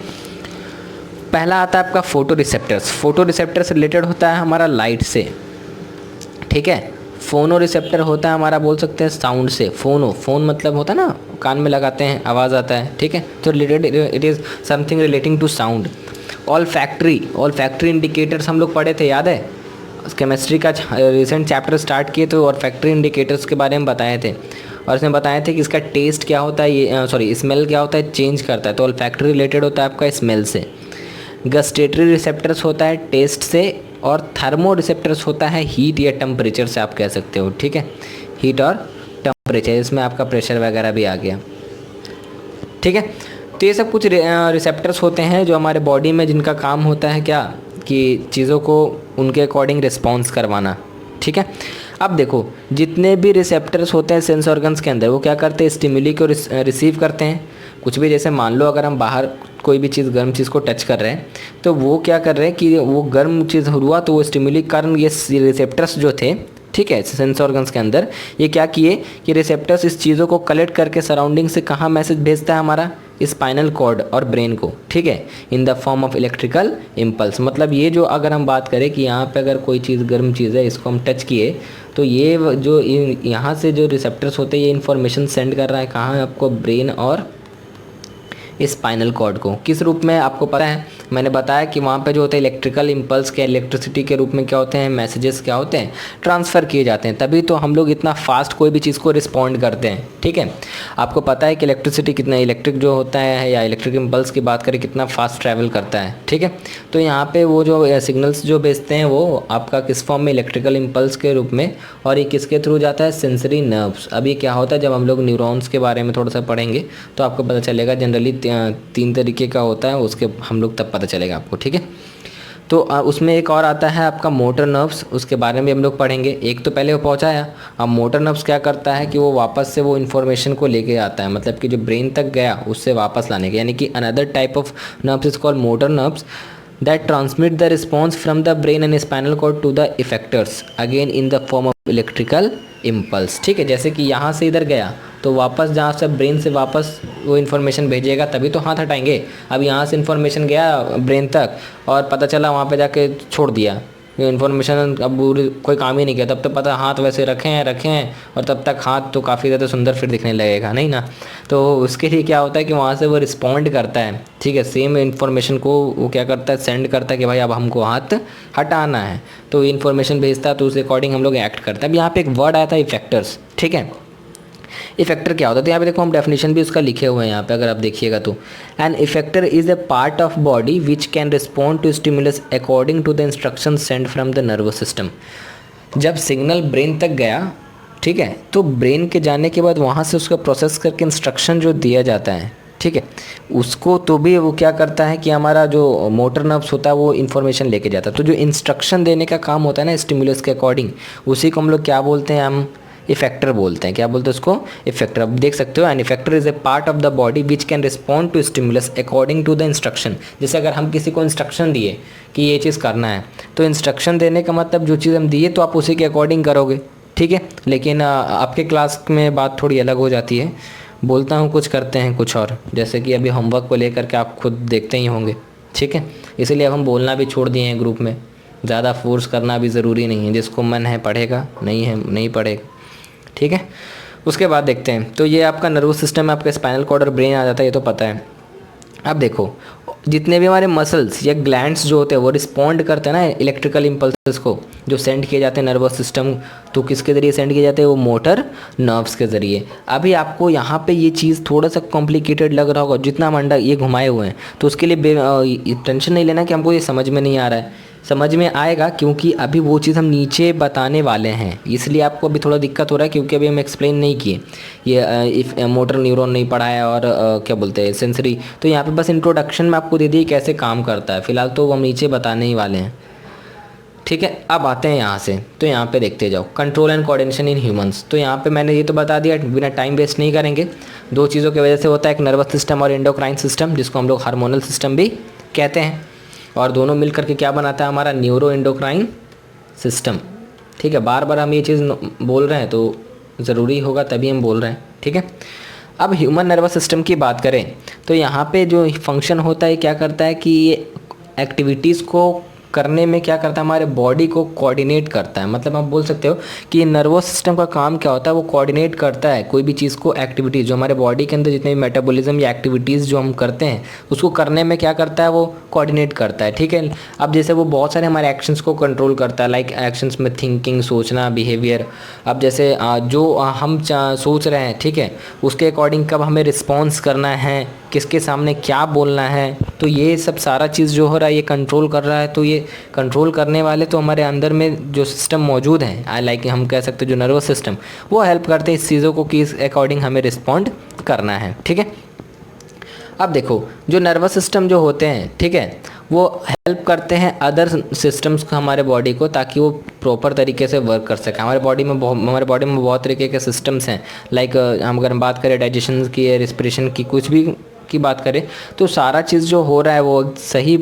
पहला आता है आपका photo receptors. Photo receptors related होता है हमारा लाइट से। ठीक है, फोनो रिसेप्टर होता है हमारा, बोल सकते हैं साउंड से। फोन मतलब होता है ना, कान में लगाते हैं आवाज़ आता है। ठीक है, तो related it is something relating to sound. Olfactory indicators हम लोग पढ़े थे, याद है? केमिस्ट्री का रिसेंट चैप्टर स्टार्ट किए तो और फैक्ट्री इंडिकेटर्स के बारे में बताए थे, और इसमें बताए थे कि इसका टेस्ट क्या होता है, ये स्मेल क्या होता है, चेंज करता है। तो ऑल फैक्ट्री रिलेटेड होता है आपका स्मेल से। गस्टेटरी रिसेप्टर्स होता है टेस्ट से, और थर्मो रिसेप्टर्स होता है हीट या टेम्परेचर से, आप कह सकते हो। ठीक है, हीट और टेम्परेचर, इसमें आपका प्रेशर वगैरह भी आ गया। ठीक है, तो ये सब कुछ रिसेप्टर्स होते हैं जो हमारे बॉडी में, जिनका काम होता है क्या, कि चीज़ों को उनके अकॉर्डिंग रिस्पॉन्स करवाना। ठीक है, अब देखो जितने भी रिसेप्टर्स होते हैं सेंस ऑर्गन्स के अंदर, वो क्या करते हैं, स्टिमुली को रिसीव करते हैं। कुछ भी, जैसे मान लो अगर हम बाहर कोई भी चीज़, गर्म चीज़ को टच कर रहे हैं, तो वो क्या कर रहे हैं कि वो गर्म चीज़ हुआ तो वो स्टिमुली कारण ये रिसेप्टर्स जो थे, ठीक है, सेंस ऑर्गन्स के अंदर, ये क्या किए कि रिसेप्टर्स इस चीज़ों को कलेक्ट करके सराउंडिंग से कहाँ मैसेज भेजता है हमारा, स्पाइनल कॉर्ड और ब्रेन को। ठीक है, इन the form of electrical impulse. मतलब ये जो, अगर हम बात करें कि यहाँ पे अगर कोई चीज़ गर्म चीज़ है, इसको हम टच किए, तो ये जो यहाँ से जो रिसेप्टर्स होते हैं, ये इन्फॉर्मेशन सेंड कर रहा है कहाँ, आपको ब्रेन और स्पाइनल कॉर्ड को। किस रूप में आपको पता है, मैंने बताया कि वहाँ पे जो होते हैं इलेक्ट्रिकल इम्पल्स के, इलेक्ट्रिसिटी के रूप में क्या होते हैं, मैसेजेस क्या होते हैं, ट्रांसफ़र किए जाते हैं। तभी तो हम लोग इतना फास्ट कोई भी चीज़ को रिस्पॉन्ड करते हैं। ठीक है, आपको पता है कि इलेक्ट्रिसिटी कितना, इलेक्ट्रिक जो होता है या इलेक्ट्रिक इम्पल्स की बात करें, कितना फास्ट ट्रैवल करता है। ठीक है, तो यहाँ पे वो जो सिग्नल्स जो भेजते हैं, वो आपका किस फॉर्म में, इलेक्ट्रिकल इम्पल्स के रूप में, और ये किसके थ्रू जाता है, सेंसरी नर्व्स। अब ये क्या होता है, जब हम लोग न्यूरॉन्स के बारे में थोड़ा सा पढ़ेंगे तो आपको पता चलेगा। जनरली 3 तरीके का होता है, उसके हम लोग तब पता चलेगा आपको। ठीक है, तो उसमें एक और आता है आपका मोटर नर्व्स, उसके बारे में हम लोग पढ़ेंगे। एक तो पहले वो पहुंचाया, अब मोटर नर्व्स क्या करता है कि वो वापस से वो इन्फॉर्मेशन को लेके आता है, मतलब कि जो ब्रेन तक गया उससे वापस लाने के, यानी कि another type of nerves is called motor nerves that transmit the response from the brain and spinal cord to the effectors again in the form of electrical impulse। ठीक है, जैसे कि यहाँ से इधर गया तो वापस जहाँ से ब्रेन से वापस वो इन्फॉर्मेशन भेजेगा, तभी तो हाथ हटाएंगे। अब यहाँ से इन्फॉर्मेशन गया ब्रेन तक और पता चला वहाँ पे जाके छोड़ दिया इन्फॉर्मेशन, अब कोई काम ही नहीं किया, तब तो पता हाथ वैसे रखे हैं और तब तक हाथ तो काफ़ी ज़्यादा सुंदर फिर दिखने लगेगा, नहीं ना। तो उसके लिए क्या होता है कि वहाँ से वो रिस्पॉन्ड करता है। ठीक है, सेम इन्फॉर्मेशन को वो क्या करता है, सेंड करता है कि भाई अब हमको हाथ हटाना है, तो इन्फॉर्मेशन भेजता है, तो उसके अकॉर्डिंग हम लोग एक्ट करते हैं। अब यहाँ पर एक वर्ड आया था इफेक्टर्स। ठीक है, इफेक्टर क्या होता है, तो यहाँ पे देखो हम डेफिनेशन भी उसका लिखे हुए हैं यहाँ पे, अगर आप देखिएगा तो, an effector is a part of body which can respond to stimulus according to the instruction send from the nervous system. जब सिग्नल ब्रेन तक गया, ठीक है, तो ब्रेन के जाने के बाद वहाँ से उसका प्रोसेस करके इंस्ट्रक्शन जो दिया जाता है, ठीक है, उसको तो भी वो क्या करता है कि हमारा जो मोटर नर्व्स होता है वो इन्फॉर्मेशन लेके जाता है। तो जो इंस्ट्रक्शन देने का काम होता है ना स्टिमुलस के अकॉर्डिंग, उसी को हम लोग क्या बोलते हैं, हम इफेक्टर बोलते हैं। क्या बोलते हैं उसको, इफेक्टर। अब देख सकते हो, an effector is a part of the body which can respond to stimulus according to the instruction. जैसे अगर हम किसी को इंस्ट्रक्शन दिए कि ये चीज़ करना है, तो इंस्ट्रक्शन देने का मतलब जो चीज़ हम दिए तो आप उसी के अकॉर्डिंग करोगे। ठीक है, लेकिन आपके क्लास में बात थोड़ी अलग हो जाती है, बोलता हूँ कुछ, करते हैं कुछ और। जैसे कि अभी होमवर्क को लेकर के आप खुद देखते ही होंगे। ठीक है, इसीलिए अब हम बोलना भी छोड़ दिए हैं ग्रुप में, ज़्यादा फोर्स करना भी ज़रूरी नहीं है, जिसको मन है पढ़ेगा, नहीं है नहीं पढ़ेगा। ठीक है, उसके बाद देखते हैं। तो ये आपका नर्वस सिस्टम में आपका स्पाइनल कॉर्ड और ब्रेन आ जाता है, ये तो पता है। अब देखो जितने भी हमारे मसल्स या ग्लैंड्स जो होते हैं वो रिस्पॉन्ड करते हैं ना इलेक्ट्रिकल इम्पल्सेस को, जो सेंड किए जाते हैं नर्वस सिस्टम, तो किसके ज़रिए सेंड किए जाते हैं, वो मोटर नर्व्स के ज़रिए। अभी आपको यहाँ पे ये चीज़ थोड़ा सा कॉम्प्लिकेटेड लग रहा होगा, जितना मंडा ये घुमाए हुए हैं, तो उसके लिए टेंशन नहीं लेना कि हमको ये समझ में नहीं आ रहा है, समझ में आएगा, क्योंकि अभी वो चीज़ हम नीचे बताने वाले हैं। इसलिए आपको अभी थोड़ा दिक्कत हो रहा है, क्योंकि अभी हम एक्सप्लेन नहीं किए, ये मोटर न्यूरॉन नहीं पढ़ाया और क्या बोलते हैं सेंसरी, तो यहाँ पे बस इंट्रोडक्शन में आपको दे दिए कैसे काम करता है। फिलहाल तो वो हम नीचे बताने ही वाले हैं। ठीक है, अब आते हैं यहाँ से, तो यहाँ पे देखते जाओ, control and coordination in humans. तो यहाँ पे मैंने ये तो बता दिया, बिना टाइम वेस्ट नहीं करेंगे। 2 चीज़ों की वजह से होता है, एक नर्वस सिस्टम और एंडोक्राइन सिस्टम, जिसको हम लोग हार्मोनल सिस्टम भी कहते हैं, और दोनों मिल करके क्या बनाता है, हमारा न्यूरो एंडोक्राइन सिस्टम। ठीक है, बार बार हम ये चीज़ बोल रहे हैं तो ज़रूरी होगा तभी हम बोल रहे हैं, ठीक है। अब ह्यूमन नर्वस सिस्टम की बात करें तो यहाँ पे जो फंक्शन होता है क्या करता है कि ये एक्टिविटीज़ को करने में क्या करता है, हमारे बॉडी को कोऑर्डिनेट करता है। मतलब आप बोल सकते हो कि नर्वस सिस्टम का काम क्या होता है, वो कोऑर्डिनेट करता है कोई भी चीज़ को, एक्टिविटीज़ जो हमारे बॉडी के अंदर जितने भी मेटाबॉलिज्म या एक्टिविटीज़ जो हम करते हैं उसको करने में क्या करता है, वो कोऑर्डिनेट करता है, ठीक है। अब जैसे वो बहुत सारे हमारे एक्शंस को कंट्रोल करता है, लाइक एक्शंस में थिंकिंग, सोचना, बिहेवियर। अब जैसे जो हम सोच रहे हैं, ठीक है, उसके अकॉर्डिंग कब हमें रिस्पॉन्स करना है, किसके सामने क्या बोलना है, तो ये सब सारा चीज़ जो हो रहा है ये कंट्रोल कर रहा है। तो ये कंट्रोल करने वाले तो हमारे अंदर में जो सिस्टम मौजूद हैं, लाइक हम कह सकते हैं जो नर्वस सिस्टम, वो हेल्प करते हैं इस चीज़ों को कि इस अकॉर्डिंग हमें रिस्पॉन्ड करना है, ठीक है। अब देखो जो नर्वस सिस्टम जो होते हैं, ठीक है, वो हेल्प करते हैं अदर सिस्टम्स को, हमारे बॉडी को, ताकि वो प्रॉपर तरीके से वर्क कर सके। हमारे बॉडी में बहुत तरीके के सिस्टम्स हैं, लाइक हम अगर हम बात करें डाइजेशन की, रेस्पिरेशन की, कुछ भी की बात करें तो सारा चीज़ जो हो रहा है वो सही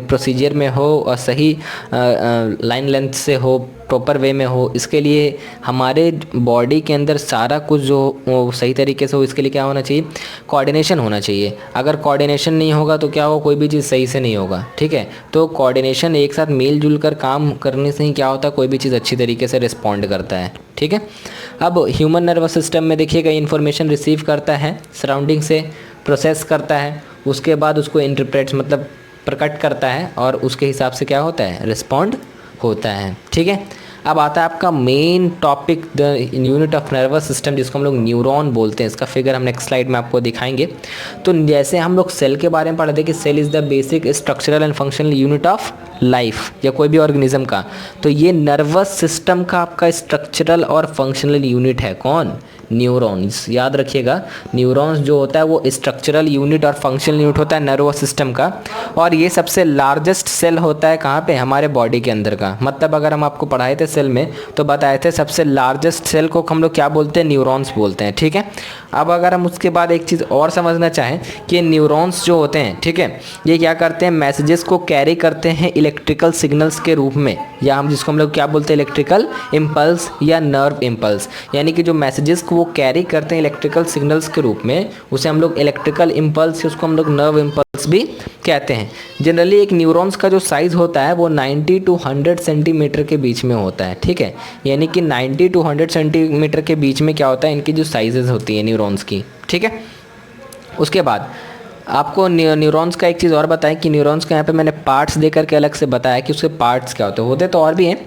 प्रोसीजर में हो और सही लाइन लेंथ से हो, प्रॉपर वे में हो। इसके लिए हमारे बॉडी के अंदर सारा कुछ जो वो सही तरीके से हो, इसके लिए क्या होना चाहिए, कोऑर्डिनेशन होना चाहिए। अगर कोऑर्डिनेशन नहीं होगा तो क्या हो, कोई भी चीज़ सही से नहीं होगा, ठीक है। तो कोऑर्डिनेशन, एक साथ मिलजुल कर काम करने से ही क्या होता है, कोई भी चीज़ अच्छी तरीके से रिस्पॉन्ड करता है, ठीक है। अब ह्यूमन नर्वस सिस्टम में देखिएगा इन्फॉर्मेशन रिसीव करता है, सराउंडिंग से प्रोसेस करता है, उसके बाद उसको इंटरप्रेट्स मतलब प्रकट करता है और उसके हिसाब से क्या होता है, रिस्पॉन्ड होता है, ठीक है। अब आता है आपका main topic, the unit of nervous system, जिसको हम लोग न्यूरॉन बोलते हैं। इसका फिगर हम नेक्स्ट स्लाइड में आपको दिखाएंगे। तो जैसे हम लोग सेल के बारे में पढ़ते हैं कि cell is the basic structural and functional unit of life, या कोई भी ऑर्गेनिज्म का, तो ये नर्वस सिस्टम का आपका स्ट्रक्चरल और फंक्शनल यूनिट है। कौन, न्यूरॉन्स। याद रखिएगा, न्यूरॉन्स जो होता है वो स्ट्रक्चरल यूनिट और फंक्शनल यूनिट होता है नर्वस सिस्टम का, और ये सबसे लार्जेस्ट सेल होता है कहाँ पे, हमारे बॉडी के अंदर का। मतलब अगर हम आपको पढ़ाए थे सेल में तो बताए थे सबसे लार्जेस्ट सेल को हम लोग क्या बोलते हैं, न्यूरॉन्स बोलते हैं, ठीक है। अब अगर हम उसके बाद एक चीज़ और समझना चाहें कि न्यूरॉन्स जो होते हैं, ठीक है, ये क्या करते हैं, मैसेजेस को कैरी करते हैं इलेक्ट्रिकल सिग्नल्स के रूप में, या हम जिसको हम लोग क्या बोलते हैं, इलेक्ट्रिकल इम्पल्स या नर्व इम्पल्स। यानी कि जो मैसेजेस को वो कैरी करते हैं इलेक्ट्रिकल सिग्नल्स के रूप में, उसे हम लोग इलेक्ट्रिकल इम्पल्स, उसको हम लोग नर्व इम्पल्स भी कहते हैं। जनरली एक न्यूरॉन्स का जो साइज़ होता है वो 90 to 100 सेंटीमीटर के बीच में होता है, ठीक है। यानी कि 90 to 100 सेंटीमीटर के बीच में क्या होता है, इनकी जो साइजेस होती है न्यूरॉन्स की, ठीक है। उसके बाद आपको न्यूरॉन्स का एक चीज़ और बताएं कि न्यूरॉन्स का यहाँ पे मैंने पार्ट्स दे करके अलग से बताया कि उसके पार्ट्स क्या होते तो और भी हैं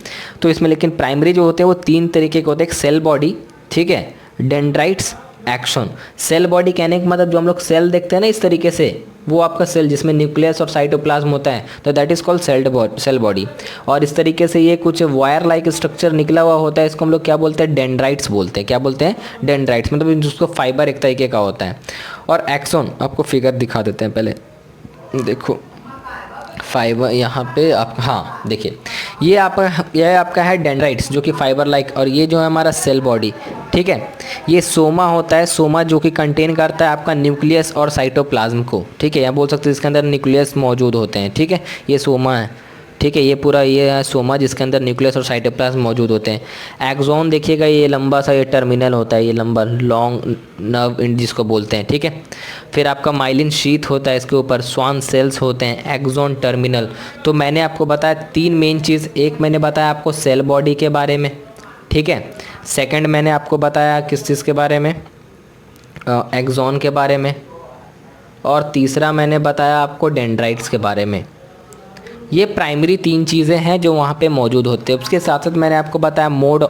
तो इसमें, लेकिन प्राइमरी जो होते हैं वो 3 तरीके के होते हैं। एक सेल बॉडी, ठीक है, डेंड्राइट्स, एक्सोन। सेल बॉडी कहने का मतलब जो हम लोग सेल देखते हैं ना इस तरीके से, वो आपका सेल जिसमें न्यूक्लियस और साइटोप्लाज्म होता है, तो that is called cell body. और इस तरीके से ये कुछ वायर लाइक स्ट्रक्चर निकला हुआ होता है, इसको हम लोग क्या बोलते हैं, डेंड्राइट्स बोलते हैं। क्या बोलते हैं, डेंड्राइट्स, मतलब जिसको फाइबर एक तरीके का होता है। और एक्सोन, आपको फिगर दिखा देते हैं पहले, देखो फाइबर यहाँ पे आप, हाँ देखिए, ये आपका है डेंड्राइट्स जो कि फाइबर लाइक, और ये जो है हमारा सेल बॉडी, ठीक है। ये सोमा होता है, सोमा जो कि कंटेन करता है आपका न्यूक्लियस और साइटोप्लाज्म को, ठीक है। या बोल सकते हैं इसके अंदर न्यूक्लियस मौजूद होते हैं, ठीक है। ये सोमा है, ठीक है, ये पूरा ये है सोमा जिसके अंदर न्यूक्लियस और साइटोप्लाज्म मौजूद होते हैं। एक्सोन देखिएगा, ये लंबा सा ये टर्मिनल होता है, ये लंबा लॉन्ग नर्व जिसको बोलते हैं, ठीक है। फिर आपका माइलिन शीथ होता है, इसके ऊपर स्वान सेल्स होते हैं, एक्सोन, टर्मिनल। तो मैंने आपको बताया 3 मेन चीज़। एक मैंने बताया आपको सेल बॉडी के बारे में, ठीक है। सेकंड मैंने आपको बताया किस चीज़ के बारे में, एक्सोन के बारे में। और तीसरा मैंने बताया आपको डेंड्राइट्स के बारे में। ये प्राइमरी 3 चीज़ें हैं जो वहाँ पे मौजूद होते हैं। उसके साथ साथ मैंने आपको बताया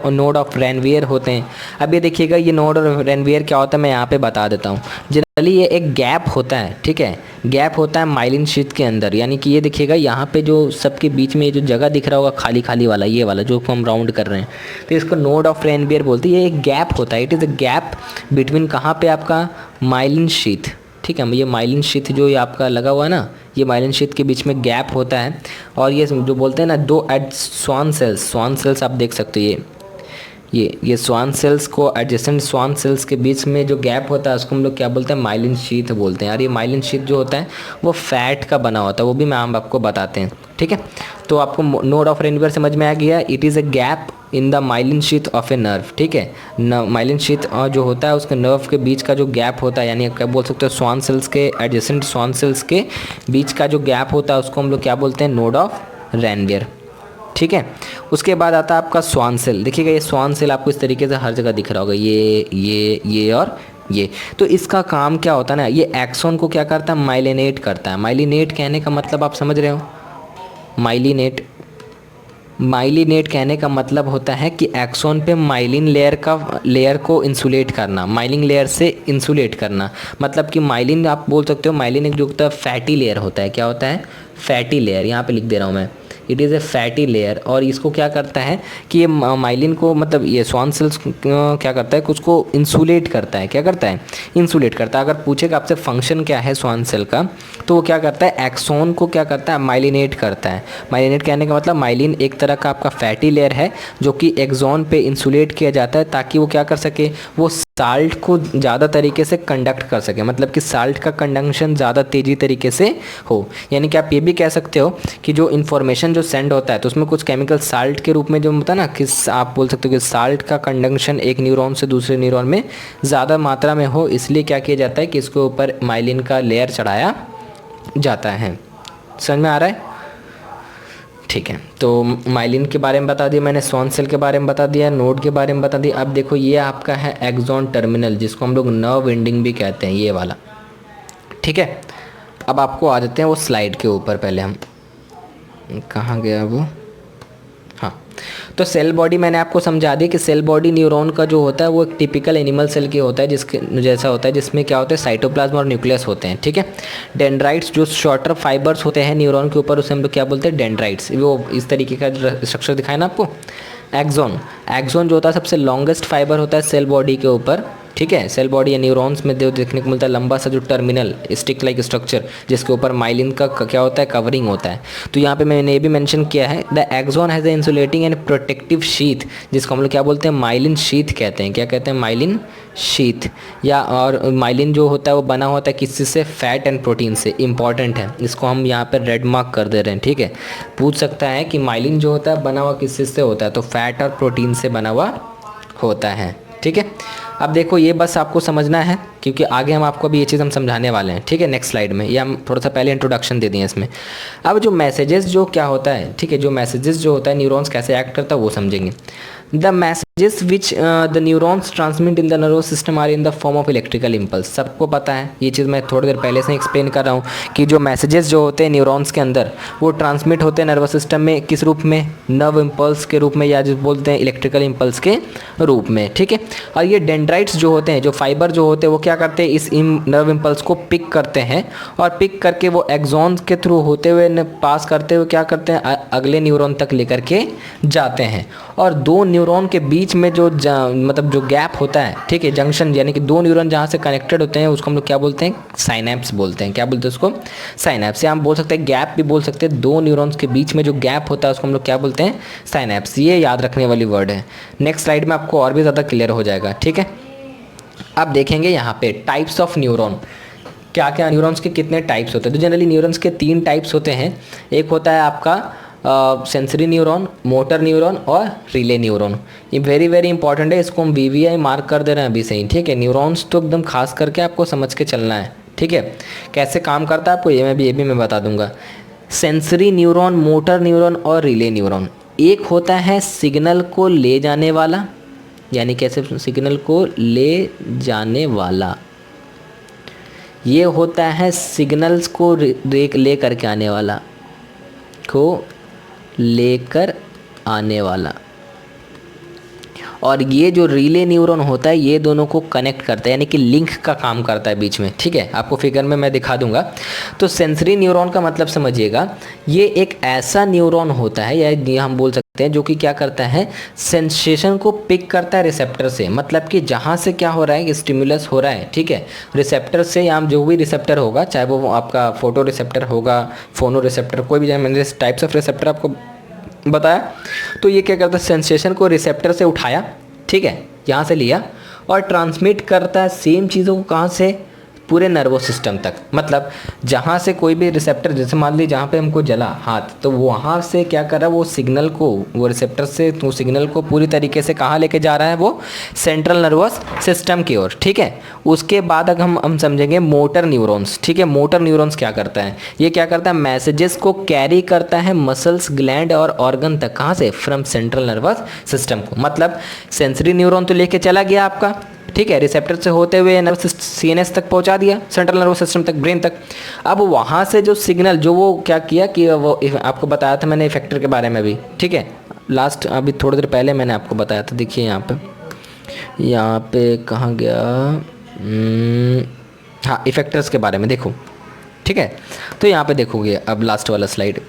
नोड ऑफ रेनवियर होते हैं। अब ये देखिएगा, ये नोड ऑफ रेनवियर क्या होता है मैं यहाँ पे बता देता हूँ। जनरली ये एक गैप होता है, ठीक है, गैप होता है माइलिन शीथ के अंदर। यानी कि ये देखिएगा यहाँ पे जो सबके बीच में जो जगह दिख रहा होगा खाली खाली वाला, ये वाला जो हम राउंड कर रहे हैं, तो इसको नोड ऑफ रेनवियर बोलते हैं। ये एक गैप होता है, it is a gap between कहाँ पे, आपका माइलिन शीथ, ठीक है। ये माइलिन शीथ जो ये आपका लगा हुआ है ना, ये माइलिन शीथ के बीच में गैप होता है। और ये जो बोलते हैं ना 2 स्वान सेल्स आप देख सकते हो, ये स्वान सेल्स को एडजेसेंट स्वान सेल्स के बीच में जो गैप होता है उसको हम लोग क्या बोलते हैं, माइलिन शीथ बोलते हैं। यार ये माइलिन शीथ जो होता है वो फैट का बना होता है, वो भी मैं आपको बताते हैं, ठीक है। तो आपको नोड ऑफ रेनवियर समझ में आ गया, it is a gap in the myelin sheath of a nerve, ठीक है। माइलिन शीथ जो होता है उसके नर्व के बीच का जो गैप होता है, यानी क्या बोल सकते हो, स्वान सेल्स के एडजेसेंट स्वान सेल्स के बीच का जो गैप होता है उसको हम लोग क्या बोलते हैं, नोड ऑफ रैनवियर, ठीक है। उसके बाद आता है आपका स्वान सेल। देखिएगा ये स्वान सेल आपको इस तरीके से हर जगह दिख रहा होगा, ये और ये। तो इसका काम क्या होता है ना, ये एक्सोन को क्या करता है, माइलिनेट करता है। माइलिनेट कहने का मतलब आप समझ रहे हो, माइलिनेट कहने का मतलब होता है कि एक्सोन पे माइलिन लेयर को इंसुलेट करना, माइलिन लेयर से इंसुलेट करना। मतलब कि माइलिन आप बोल सकते हो, माइलिन एक जो होता है फैटी लेयर होता है। क्या होता है, फैटी लेयर। यहाँ पे लिख दे रहा हूँ मैं, it is A fatty layer. और इसको क्या करता है कि ये माइलिन को, मतलब ये स्वान सेल्स क्या करता है कि उसको इंसुलेट करता है। क्या करता है, इंसुलेट करता है। अगर पूछेगा आपसे फंक्शन क्या है स्वान सेल का, तो वो क्या करता है, एक्सोन को क्या करता है, माइलिनेट करता है। माइलिनेट कहने का मतलब माइलिन एक तरह का आपका फैटी लेयर है जो कि एक्सोन पे इंसुलेट किया जाता है ताकि वो क्या कर सके, वो साल्ट को ज़्यादा तरीके से कंडक्ट कर सके। मतलब कि साल्ट का कंडक्शन ज़्यादा तेज़ी तरीके से हो। यानी कि आप ये भी कह सकते हो कि जो इन्फॉर्मेशन जो सेंड होता है तो उसमें कुछ केमिकल साल्ट के रूप में जो होता है ना, कि आप बोल सकते हो कि साल्ट का कंडक्शन एक न्यूरॉन से दूसरे न्यूरॉन में ज़्यादा मात्रा में हो, इसलिए क्या किया जाता है कि इसके ऊपर माइलिन का लेयर चढ़ाया जाता है। समझ में आ रहा है, ठीक है। तो माइलिन के बारे में बता दिया मैंने, स्वान सेल के बारे में बता दिया, नोड के बारे में बता दिया। अब देखो ये आपका है एक्सॉन टर्मिनल, जिसको हम लोग नर्व एंडिंग भी कहते हैं, ये वाला, ठीक है। अब आपको आ जाते हैं वो स्लाइड के ऊपर। पहले हम, कहाँ गया वो, हाँ। तो सेल बॉडी मैंने आपको समझा दिया कि सेल बॉडी न्यूरॉन का जो होता है वो एक टिपिकल एनिमल सेल के होता है, जिसके जैसा होता है, जिसमें क्या होता है, साइटोप्लाज्म और न्यूक्लियस होते हैं, ठीक है। डेंड्राइट्स जो शॉर्टर फाइबर्स होते हैं न्यूरॉन के ऊपर, उसे हम लोग क्या बोलते हैं, डेंड्राइट्स। वो इस तरीके का स्ट्रक्चर दिखाया ना आपको। एक्सोन जो होता है सबसे लॉन्गेस्ट फाइबर होता है सेल बॉडी के ऊपर, ठीक है। सेल बॉडी या न्यूरॉन्स में देखने को मिलता है लंबा सा जो टर्मिनल स्टिक लाइक स्ट्रक्चर, जिसके ऊपर माइलिन का क्या होता है, कवरिंग होता है। तो यहाँ पे मैंने ये भी मेंशन किया है, the axon has the insulating and protective sheath, जिसको हम लोग क्या बोलते हैं, माइलिन शीथ कहते हैं। क्या कहते हैं, माइलिन शीथ। या और माइलिन जो होता है वो बना होता है किस से, फैट एंड प्रोटीन से। इंपॉर्टेंट है, इसको हम यहाँ पर रेड मार्क कर दे रहे हैं, ठीक है। पूछ सकता है कि माइलिन जो होता है बना हुआ किस से होता है, तो फैट और प्रोटीन से बना हुआ होता है, ठीक है। अब देखो ये बस आपको समझना है, क्योंकि आगे हम आपको अभी ये चीज़ हम समझाने वाले हैं, ठीक है। नेक्स्ट स्लाइड में, या हम थोड़ा सा पहले इंट्रोडक्शन दे दिए इसमें। अब जो मैसेजेस जो क्या होता है, ठीक है, जो मैसेजेस जो होता है न्यूरॉन्स कैसे एक्ट करता है वो समझेंगे। The messages which the neurons transmit in the nervous system are in the form of electrical impulse. सबको पता है ये चीज़, मैं थोड़ी देर पहले से एक्सप्लेन कर रहा हूँ कि जो मैसेजेस जो होते हैं न्यूरॉन्स के अंदर वो ट्रांसमिट होते हैं नर्वस सिस्टम में, किस रूप में, नर्व इम्पल्स के रूप में, या जो बोलते हैं इलेक्ट्रिकल इम्पल्स के रूप में, ठीक है। और ये डेंड्राइट्स जो होते हैं, जो फाइबर जो होते हैं, वो क्या करते हैं, इस नर्व इम्पल्स को पिक करते हैं, और पिक करके वो एक्सॉन के थ्रू होते हुए पास करते हुए क्या करते हैं, अगले न्यूरॉन तक लेकर के जाते हैं। और दो न्यूरॉन के बीच में जो मतलब जो गैप होता है, ठीक है, जंक्शन, यानी कि दो न्यूरॉन जहाँ से कनेक्टेड होते हैं उसको हम लोग क्या बोलते हैं, साइनैप्स बोलते हैं। क्या बोलते हैं उसको, साइनैप्स। या हम बोल सकते हैं गैप भी बोल सकते हैं, दो न्यूरॉन्स के बीच में जो गैप होता है उसको हम लोग क्या बोलते हैं, साइनैप्स। ये याद रखने वाली वर्ड है। नेक्स्ट स्लाइड में आपको और भी ज़्यादा क्लियर हो जाएगा, ठीक है। अब देखेंगे यहाँ पे टाइप्स ऑफ न्यूरॉन, क्या क्या न्यूरॉन्स के कितने टाइप्स होते हैं। तो जनरली न्यूरॉन्स के 3 टाइप्स होते हैं। एक होता है आपका सेंसरी न्यूरॉन, मोटर न्यूरॉन और रिले न्यूरॉन। ये वेरी इंपॉर्टेंट है, इसको हम VVI मार्क कर दे रहे हैं अभी से ही, ठीक है। न्यूरॉन्स तो एकदम खास करके आपको समझ के चलना है, ठीक है। कैसे काम करता है आपको ये भी मैं बता दूंगा। सेंसरी न्यूरॉन, मोटर न्यूरॉन और रिले न्यूरॉन। एक होता है सिग्नल को ले जाने वाला, यानी कैसे, सिग्नल को ले जाने वाला। ये होता है सिग्नल्स को ले करके आने वाला, को लेकर आने वाला। और ये जो रिले न्यूरॉन होता है ये दोनों को कनेक्ट करता है, यानी कि लिंक का काम करता है बीच में, ठीक है। आपको फिगर में मैं दिखा दूंगा। तो सेंसरी न्यूरॉन का मतलब समझिएगा, ये एक ऐसा न्यूरॉन होता है, या ये हम बोल सकते हैं, जो कि क्या करता है, सेंसेशन को पिक करता है रिसेप्टर से। मतलब कि जहाँ से क्या हो रहा है, स्टिमुलस हो रहा है, ठीक है, रिसेप्टर से, या जो भी रिसेप्टर होगा, चाहे वो आपका फोटो रिसेप्टर होगा, फोनो रिसेप्टर, कोई भी, मैंने टाइप्स ऑफ रिसेप्टर आपको बताया। तो ये क्या करता है, सेंसेशन को रिसेप्टर से उठाया, ठीक है, यहाँ से लिया, और ट्रांसमिट करता है सेम चीज़ों को कहाँ से, पूरे नर्वस सिस्टम तक। मतलब जहाँ से कोई भी रिसेप्टर, जैसे मान लीजिए जहाँ पे हमको जला हाथ, तो वहाँ से क्या कर रहा है वो सिग्नल को, वो रिसेप्टर से वो सिग्नल को पूरी तरीके से कहाँ लेके जा रहा है, वो सेंट्रल नर्वस सिस्टम की ओर, ठीक है। उसके बाद अगर हम समझेंगे मोटर न्यूरॉन्स, ठीक है। मोटर न्यूरॉन्स क्या करता है, ये क्या करता है, मैसेजेस को कैरी करता है मसल्स, ग्लैंड और ऑर्गन तक। कहाँ से, फ्रॉम सेंट्रल नर्वस सिस्टम को। मतलब सेंसरी न्यूरॉन तो लेके चला गया आपका, ठीक है, रिसेप्टर से होते हुए नर्वस सीएनएस तक पहुंचा दिया, सेंट्रल नर्वस सिस्टम तक, ब्रेन तक। अब वहाँ से जो सिग्नल, जो वो क्या किया कि वो आपको बताया था मैंने इफेक्टर के बारे में भी, ठीक है, लास्ट अभी थोड़ी देर पहले मैंने आपको बताया था। देखिए यहाँ पे कहाँ गया, हाँ, इफेक्टर्स के बारे में देखो, ठीक है। तो यहाँ पे देखोगे अब लास्ट वाला स्लाइड,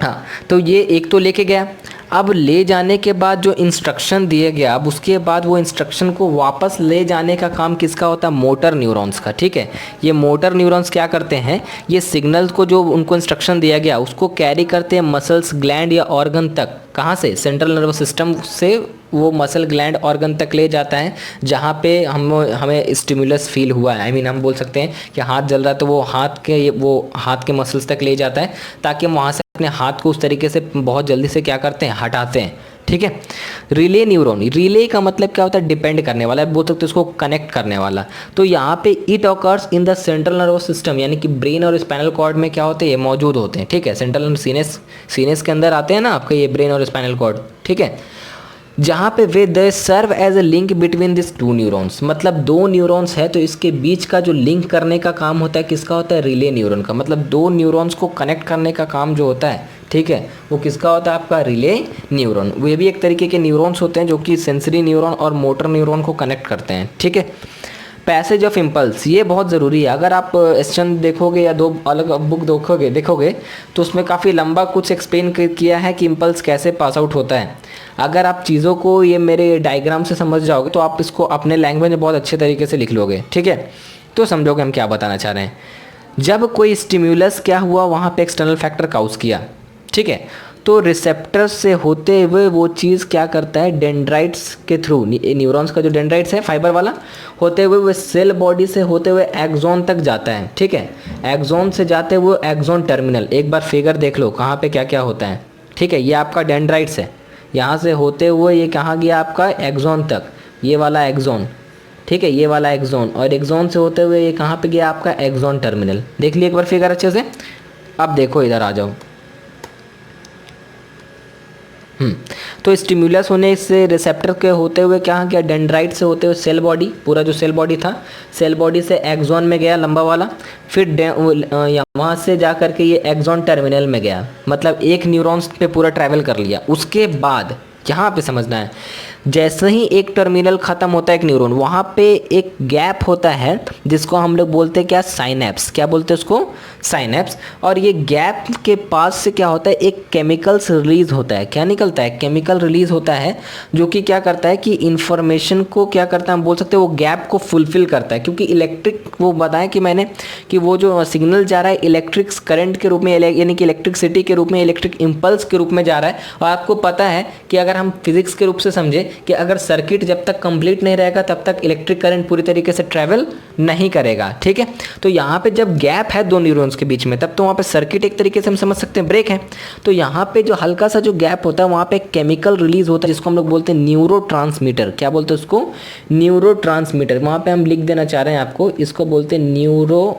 हाँ। तो ये एक तो लेके गया, अब ले जाने के बाद जो इंस्ट्रक्शन दिया गया, अब उसके बाद वो इंस्ट्रक्शन को वापस ले जाने का काम किसका होता है, मोटर न्यूरॉन्स का, ठीक है। ये मोटर न्यूरॉन्स क्या करते हैं, ये सिग्नल को जो उनको इंस्ट्रक्शन दिया गया उसको कैरी करते हैं मसल्स, ग्लैंड या ऑर्गन तक। कहाँ से, सेंट्रल नर्वस सिस्टम से वो मसल, ग्लैंड, ऑर्गन तक ले जाता है, जहाँ पे हमें स्टिमुलस फील हुआ है। हम बोल सकते हैं कि हाथ जल रहा है तो वो हाथ के मसल्स तक ले जाता है, ताकि हम वहाँ से अपने हाथ को उस तरीके से बहुत जल्दी से क्या करते हैं, हटाते हैं, ठीक है। रिले न्यूरॉन, रिले का मतलब क्या होता है, डिपेंड करने वाला है, बोल सकते हैं उसको कनेक्ट करने वाला। तो यहाँ पे it occurs in the central nervous system, यानी कि ब्रेन और स्पाइनल कॉर्ड में क्या होते हैं, ये मौजूद होते हैं, ठीक है। सेंट्रल सीनेस के अंदर आते हैं ना आपके ये ब्रेन और स्पाइनल कॉर्ड, ठीक है। जहाँ पे वे they serve as a link between this two neurons, मतलब दो न्यूरॉन्स है तो इसके बीच का जो लिंक करने का काम होता है किसका होता है, रिले न्यूरॉन का। मतलब दो न्यूरॉन्स को कनेक्ट करने का काम जो होता है, ठीक है, वो किसका होता है, आपका रिले न्यूरॉन। वे भी एक तरीके के न्यूरॉन्स होते हैं जो कि सेंसरी न्यूरॉन और मोटर न्यूरॉन को कनेक्ट करते हैं, ठीक है। पैसेज ऑफ इम्पल्स, ये बहुत ज़रूरी है। अगर आप एस्चन देखोगे या दो अलग बुक देखोगे तो उसमें काफ़ी लंबा कुछ एक्सप्लेन किया है कि इम्पल्स कैसे पास आउट होता है। अगर आप चीज़ों को ये मेरे डायग्राम से समझ जाओगे तो आप इसको अपने लैंग्वेज में बहुत अच्छे तरीके से लिख लोगे, ठीक है। तो समझोगे हम क्या बताना चाह रहे हैं। जब कोई स्टिम्युलस क्या हुआ, वहाँ पे एक्सटर्नल फैक्टर काउज किया, ठीक है, तो रिसेप्टर से होते हुए वो चीज़ क्या करता है, डेंड्राइट्स के थ्रू, न्यूरॉन्स का जो डेंड्राइट्स है फाइबर वाला, होते हुए वो सेल बॉडी से होते हुए एक्सॉन तक जाता है, ठीक है। एक्सॉन से जाते हुए एक्सॉन टर्मिनल, एक बार फिगर देख लो कहाँ पे क्या क्या होता है, ठीक है। ये आपका डेंड्राइट्स है, यहाँ से होते हुए ये कहाँ गया आपका, एक्सॉन तक, ये वाला एक्सॉन, ठीक है, ये वाला एक्सॉन, और एक्सॉन से होते हुए ये कहाँ पे गया आपका, एक्सॉन टर्मिनल। देख लिए एक बार फिगर अच्छे से। अब देखो इधर आ जाओ। तो स्टिमुलस होने से रिसेप्टर के होते हुए क्या किया, डेंड्राइट से होते हुए सेल बॉडी, पूरा जो सेल बॉडी था, सेल बॉडी से एक्सॉन में गया लंबा वाला, फिर वहाँ से जा करके ये एक्सॉन टर्मिनल में गया, मतलब एक न्यूरॉन्स पे पूरा ट्रैवल कर लिया। उसके बाद यहाँ पे समझना है, जैसे ही एक टर्मिनल ख़त्म होता है एक न्यूरॉन, वहाँ पे एक गैप होता है जिसको हम लोग बोलते हैं क्या, साइनेप्स। क्या बोलते हैं उसको, साइनेप्स। और ये गैप के पास से क्या होता है, एक केमिकल्स रिलीज होता है। क्या निकलता है, केमिकल रिलीज होता है, जो कि क्या करता है कि इन्फॉर्मेशन को क्या करता है, हम बोल सकते हैं वो गैप को फुलफिल करता है। क्योंकि इलेक्ट्रिक, वो बताया कि मैंने कि वो जो सिग्नल जा रहा है इलेक्ट्रिक करंट के रूप में, यानी कि इलेक्ट्रिसिटी के रूप में, इलेक्ट्रिक इम्पल्स के रूप में जा रहा है। और आपको पता है कि अगर हम फिजिक्स के रूप से समझे कि अगर सर्किट जब तक कंप्लीट नहीं रहेगा तब तक इलेक्ट्रिक करंट पूरी तरीके से ट्रैवल नहीं करेगा, ठीक है। तो यहाँ पे जब गैप है दो न्यूरॉन्स के बीच में, तब तो वहाँ पे सर्किट एक तरीके से हम समझ सकते हैं ब्रेक है। तो यहाँ पे जो हल्का सा जो गैप होता है, वहाँ पे केमिकल रिलीज होता है जिसको हम लोग बोलते हैं न्यूरोट्रांसमीटर। क्या बोलते हैं उसको, न्यूरोट्रांसमीटर। वहाँ पे हम लिख देना चाह रहे हैं आपको, इसको बोलते हैं न्यूरोट्रांसमीटर।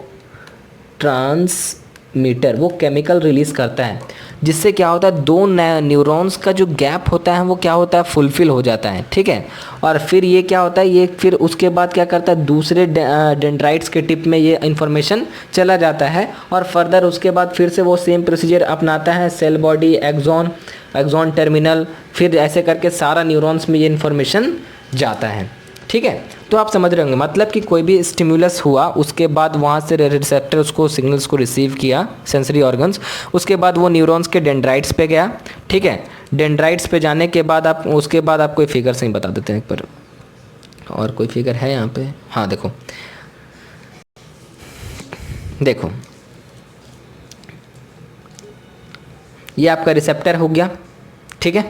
वो केमिकल रिलीज करता है जिससे क्या होता है, दो न्यूरॉन्स का जो गैप होता है वो क्या होता है, फुलफिल हो जाता है, ठीक है। और फिर ये क्या होता है, ये फिर उसके बाद क्या करता है, दूसरे डेंड्राइट्स के टिप में ये इन्फॉर्मेशन चला जाता है, और फर्दर उसके बाद फिर से वो सेम प्रोसीजर अपनाता है, cell body, axon, axon terminal, फिर ऐसे करके सारा न्यूरॉन्स में ये इन्फॉर्मेशन जाता है, ठीक है। तो आप समझ रहे होंगे, मतलब कि कोई भी स्टिमुलस हुआ, उसके बाद वहाँ से रिसेप्टर उसको सिग्नल्स को रिसीव किया, सेंसरी ऑर्गन्स, उसके बाद वो न्यूरॉन्स के डेंड्राइट्स पे गया, ठीक है। डेंड्राइट्स पे जाने के बाद आप उसके बाद आप कोई फिगर से ही बता देते हैं एक बार, और कोई फिगर है यहाँ पे, हाँ देखो देखो, ये आपका रिसेप्टर हो गया, ठीक है।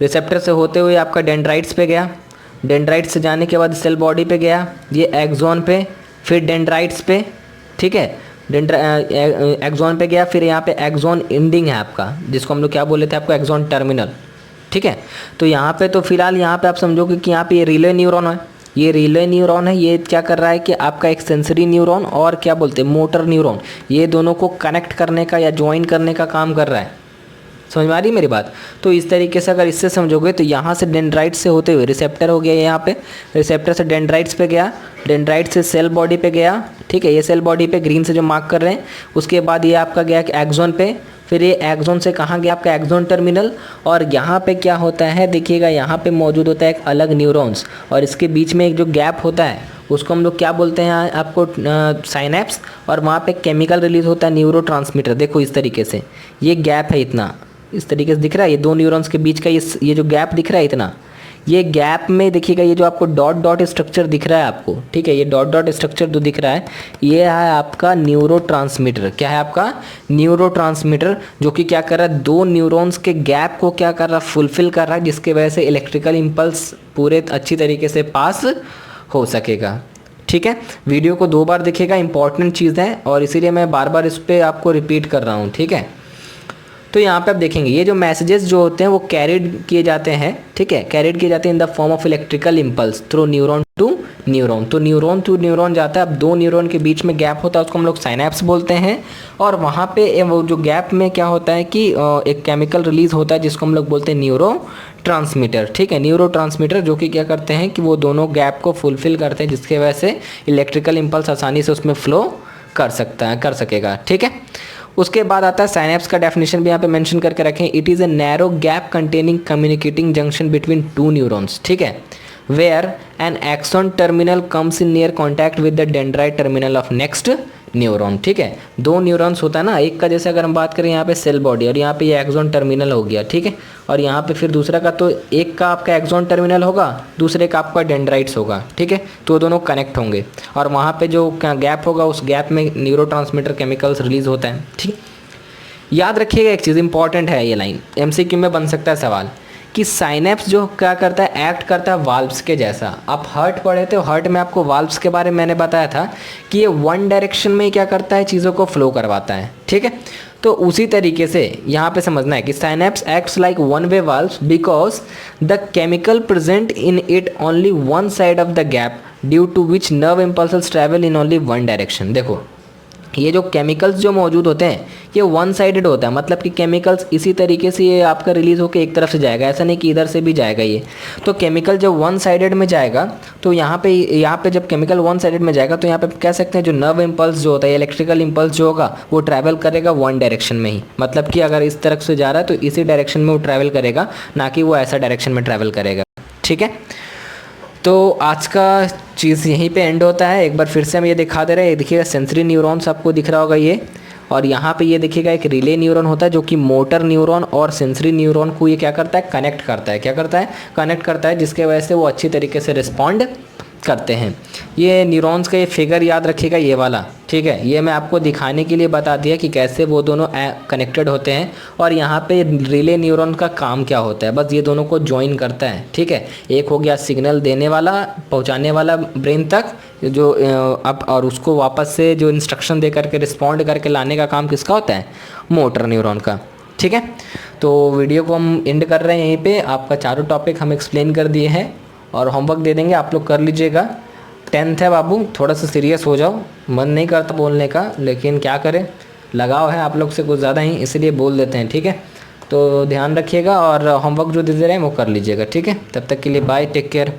रिसेप्टर से होते हुए आपका डेंड्राइट्स पे गया, डेंड्राइट से जाने के बाद सेल बॉडी पे गया, ये एक्सॉन पे, फिर डेंड्राइट्स पे, ठीक है, एक्सॉन पे गया, फिर यहाँ पे एक्सॉन एंडिंग है आपका, जिसको हम लोग क्या बोले थे आपको, एक्सॉन टर्मिनल, ठीक है। तो यहाँ पे तो फिलहाल यहाँ पे आप समझोगे कि यहाँ पे ये रिले न्यूरॉन है, ये रिले न्यूरॉन है, ये क्या कर रहा है कि आपका एक सेंसरी न्यूरॉन और क्या बोलते हैं मोटर न्यूरॉन, ये दोनों को कनेक्ट करने का या ज्वाइन करने का काम कर रहा है। समझ में आ रही है मेरी बात? तो इस तरीके से अगर इससे समझोगे तो यहाँ से डेंड्राइट से होते हुए रिसेप्टर हो गया, यहाँ पे रिसेप्टर से डेंड्राइट्स पे गया, डेंड्राइट से सेल बॉडी पे गया, ठीक है, ये सेल बॉडी पे ग्रीन से जो मार्क कर रहे हैं, उसके बाद ये आपका गया एक्सॉन पे, फिर ये एक्सॉन से कहाँ गया आपका एक्सॉन टर्मिनल, और यहाँ पे क्या होता है देखिएगा, यहाँ पे मौजूद होता है एक अलग न्यूरॉन्स, और इसके बीच में एक जो गैप होता है उसको हम लोग क्या बोलते हैं आपको, साइनेप्स, और वहाँ पे केमिकल रिलीज होता है न्यूरोट्रांसमीटर। देखो इस तरीके से ये गैप है इतना, इस तरीके से दिख रहा है, ये दो न्यूरॉन्स के बीच का ये जो गैप दिख रहा है इतना, ये गैप में देखिएगा ये जो आपको डॉट डॉट स्ट्रक्चर दिख रहा है आपको, ठीक है, ये डॉट डॉट स्ट्रक्चर जो दिख रहा है ये है आपका न्यूरोट्रांसमीटर। क्या है आपका? न्यूरोट्रांसमीटर, जो कि क्या कर रहा है, दो न्यूरॉन्स के गैप को क्या कर रहा है, फुलफिल कर रहा है, जिसके वजह से इलेक्ट्रिकल इम्पल्स पूरे अच्छी तरीके से पास हो सकेगा, ठीक है। वीडियो को 2 बार दिखेगा, इंपॉर्टेंट चीज़ है, और इसीलिए मैं बार बार इस पर आपको रिपीट कर रहा हूँ, ठीक है। तो यहाँ पे आप देखेंगे ये जो मैसेजेस जो होते हैं वो कैरिड किए जाते हैं, ठीक है, कैरिड किए जाते हैं in the form of electrical impulse through neuron to neuron. तो न्यूरॉन टू न्यूरॉन जाता है, अब दो न्यूरॉन के बीच में गैप होता है, उसको हम लोग साइनैप्स बोलते हैं, और वहाँ पे वो जो गैप में क्या होता है कि एक केमिकल रिलीज होता है जिसको हम लोग बोलते हैं न्यूरो ट्रांसमीटर, ठीक है, न्यूरो ट्रांसमीटर, जो कि क्या करते हैं कि वो दोनों गैप को फुलफिल करते हैं, जिसके वजह से इलेक्ट्रिकल इम्पल्स आसानी से उसमें फ्लो कर सकेगा, ठीक है। उसके बाद आता है साइनेप्स का डेफिनेशन भी यहाँ पे मेंशन करके रखें, it is a narrow gap containing communicating junction between two neurons, ठीक है, where an axon terminal comes in near contact with the dendrite terminal of next neuron, ठीक है। दो न्यूरॉन्स होता है ना, एक का जैसे अगर हम बात करें यहाँ पे सेल बॉडी, और यहाँ पे ये एक्सॉन टर्मिनल हो गया, ठीक है, और यहाँ पे फिर दूसरा का, तो एक का आपका एक्सॉन टर्मिनल होगा, दूसरे का आपका डेंड्राइट्स होगा, ठीक है, तो दोनों कनेक्ट होंगे, और वहाँ पे जो गैप होगा उस गैप में न्यूरोट्रांसमीटर केमिकल्स रिलीज होता है, ठीक। याद रखिएगा एक चीज़ इंपॉर्टेंट है, ये लाइन MCQ में बन सकता है सवाल, कि साइनेप्स जो क्या करता है, एक्ट करता है वाल्व्स के जैसा। आप हर्ट पढ़े थे, हर्ट में आपको वाल्व्स के बारे में मैंने बताया था कि ये वन डायरेक्शन में क्या करता है, चीज़ों को फ्लो करवाता है, ठीक है। तो उसी तरीके से यहाँ पे समझना है कि synapse acts like one way valves because the chemical present in it only one side of the gap due to which nerve impulses travel in only one direction. देखो ये जो केमिकल्स जो मौजूद होते हैं ये वन साइडेड होता है, मतलब कि केमिकल्स इसी तरीके से ये आपका रिलीज़ होकर एक तरफ से जाएगा, ऐसा नहीं कि इधर से भी जाएगा ये। तो केमिकल जब वन साइडेड में जाएगा तो यहाँ पे जब केमिकल वन साइडेड में जाएगा तो यहाँ पे कह सकते हैं जो नर्व इम्पल्स जो होता है, इलेक्ट्रिकल इम्पल्स जो होगा वो ट्रैवल करेगा वन डायरेक्शन में ही, मतलब कि अगर इस तरफ से जा रहा है तो इसी डायरेक्शन में वो ट्रैवल करेगा, ना कि वो ऐसा डायरेक्शन में ट्रैवल करेगा, ठीक है। तो आज का चीज़ यहीं पे एंड होता है। एक बार फिर से हम ये दिखा दे रहे हैं, देखिएगा सेंसरी न्यूरॉन्स आपको दिख रहा होगा ये, और यहाँ पे ये देखिएगा एक रिले न्यूरॉन होता है जो कि मोटर न्यूरॉन और सेंसरी न्यूरॉन को ये क्या करता है, कनेक्ट करता है, क्या करता है, कनेक्ट करता है, जिसके वजह से वो अच्छी तरीके से रिस्पॉन्ड करते हैं। ये न्यूरॉन्स का ये फिगर याद रखिएगा, ये वाला, ठीक है, ये मैं आपको दिखाने के लिए बता दिया कि कैसे वो दोनों कनेक्टेड होते हैं, और यहाँ पे रिले न्यूरॉन का काम क्या होता है, बस ये दोनों को ज्वाइन करता है, ठीक है। एक हो गया सिग्नल देने वाला, पहुँचाने वाला ब्रेन तक जो अब, और उसको वापस से जो इंस्ट्रक्शन दे करके रिस्पॉन्ड करके लाने का काम किसका होता है, मोटर न्यूरॉन का, ठीक है। तो वीडियो को हम एंड कर रहे हैं यहीं पे, आपका चारों टॉपिक हम एक्सप्लेन कर दिए हैं, और होमवर्क दे देंगे, आप लोग कर लीजिएगा। 10th है बाबू, थोड़ा सा सीरियस हो जाओ, मन नहीं करता बोलने का, लेकिन क्या करें, लगाव है आप लोग से कुछ ज़्यादा ही, इसलिए बोल देते हैं, ठीक है। तो ध्यान रखिएगा, और होमवर्क जो दे रहे हैं वो कर लीजिएगा, ठीक है। तब तक के लिए बाय, टेक केयर।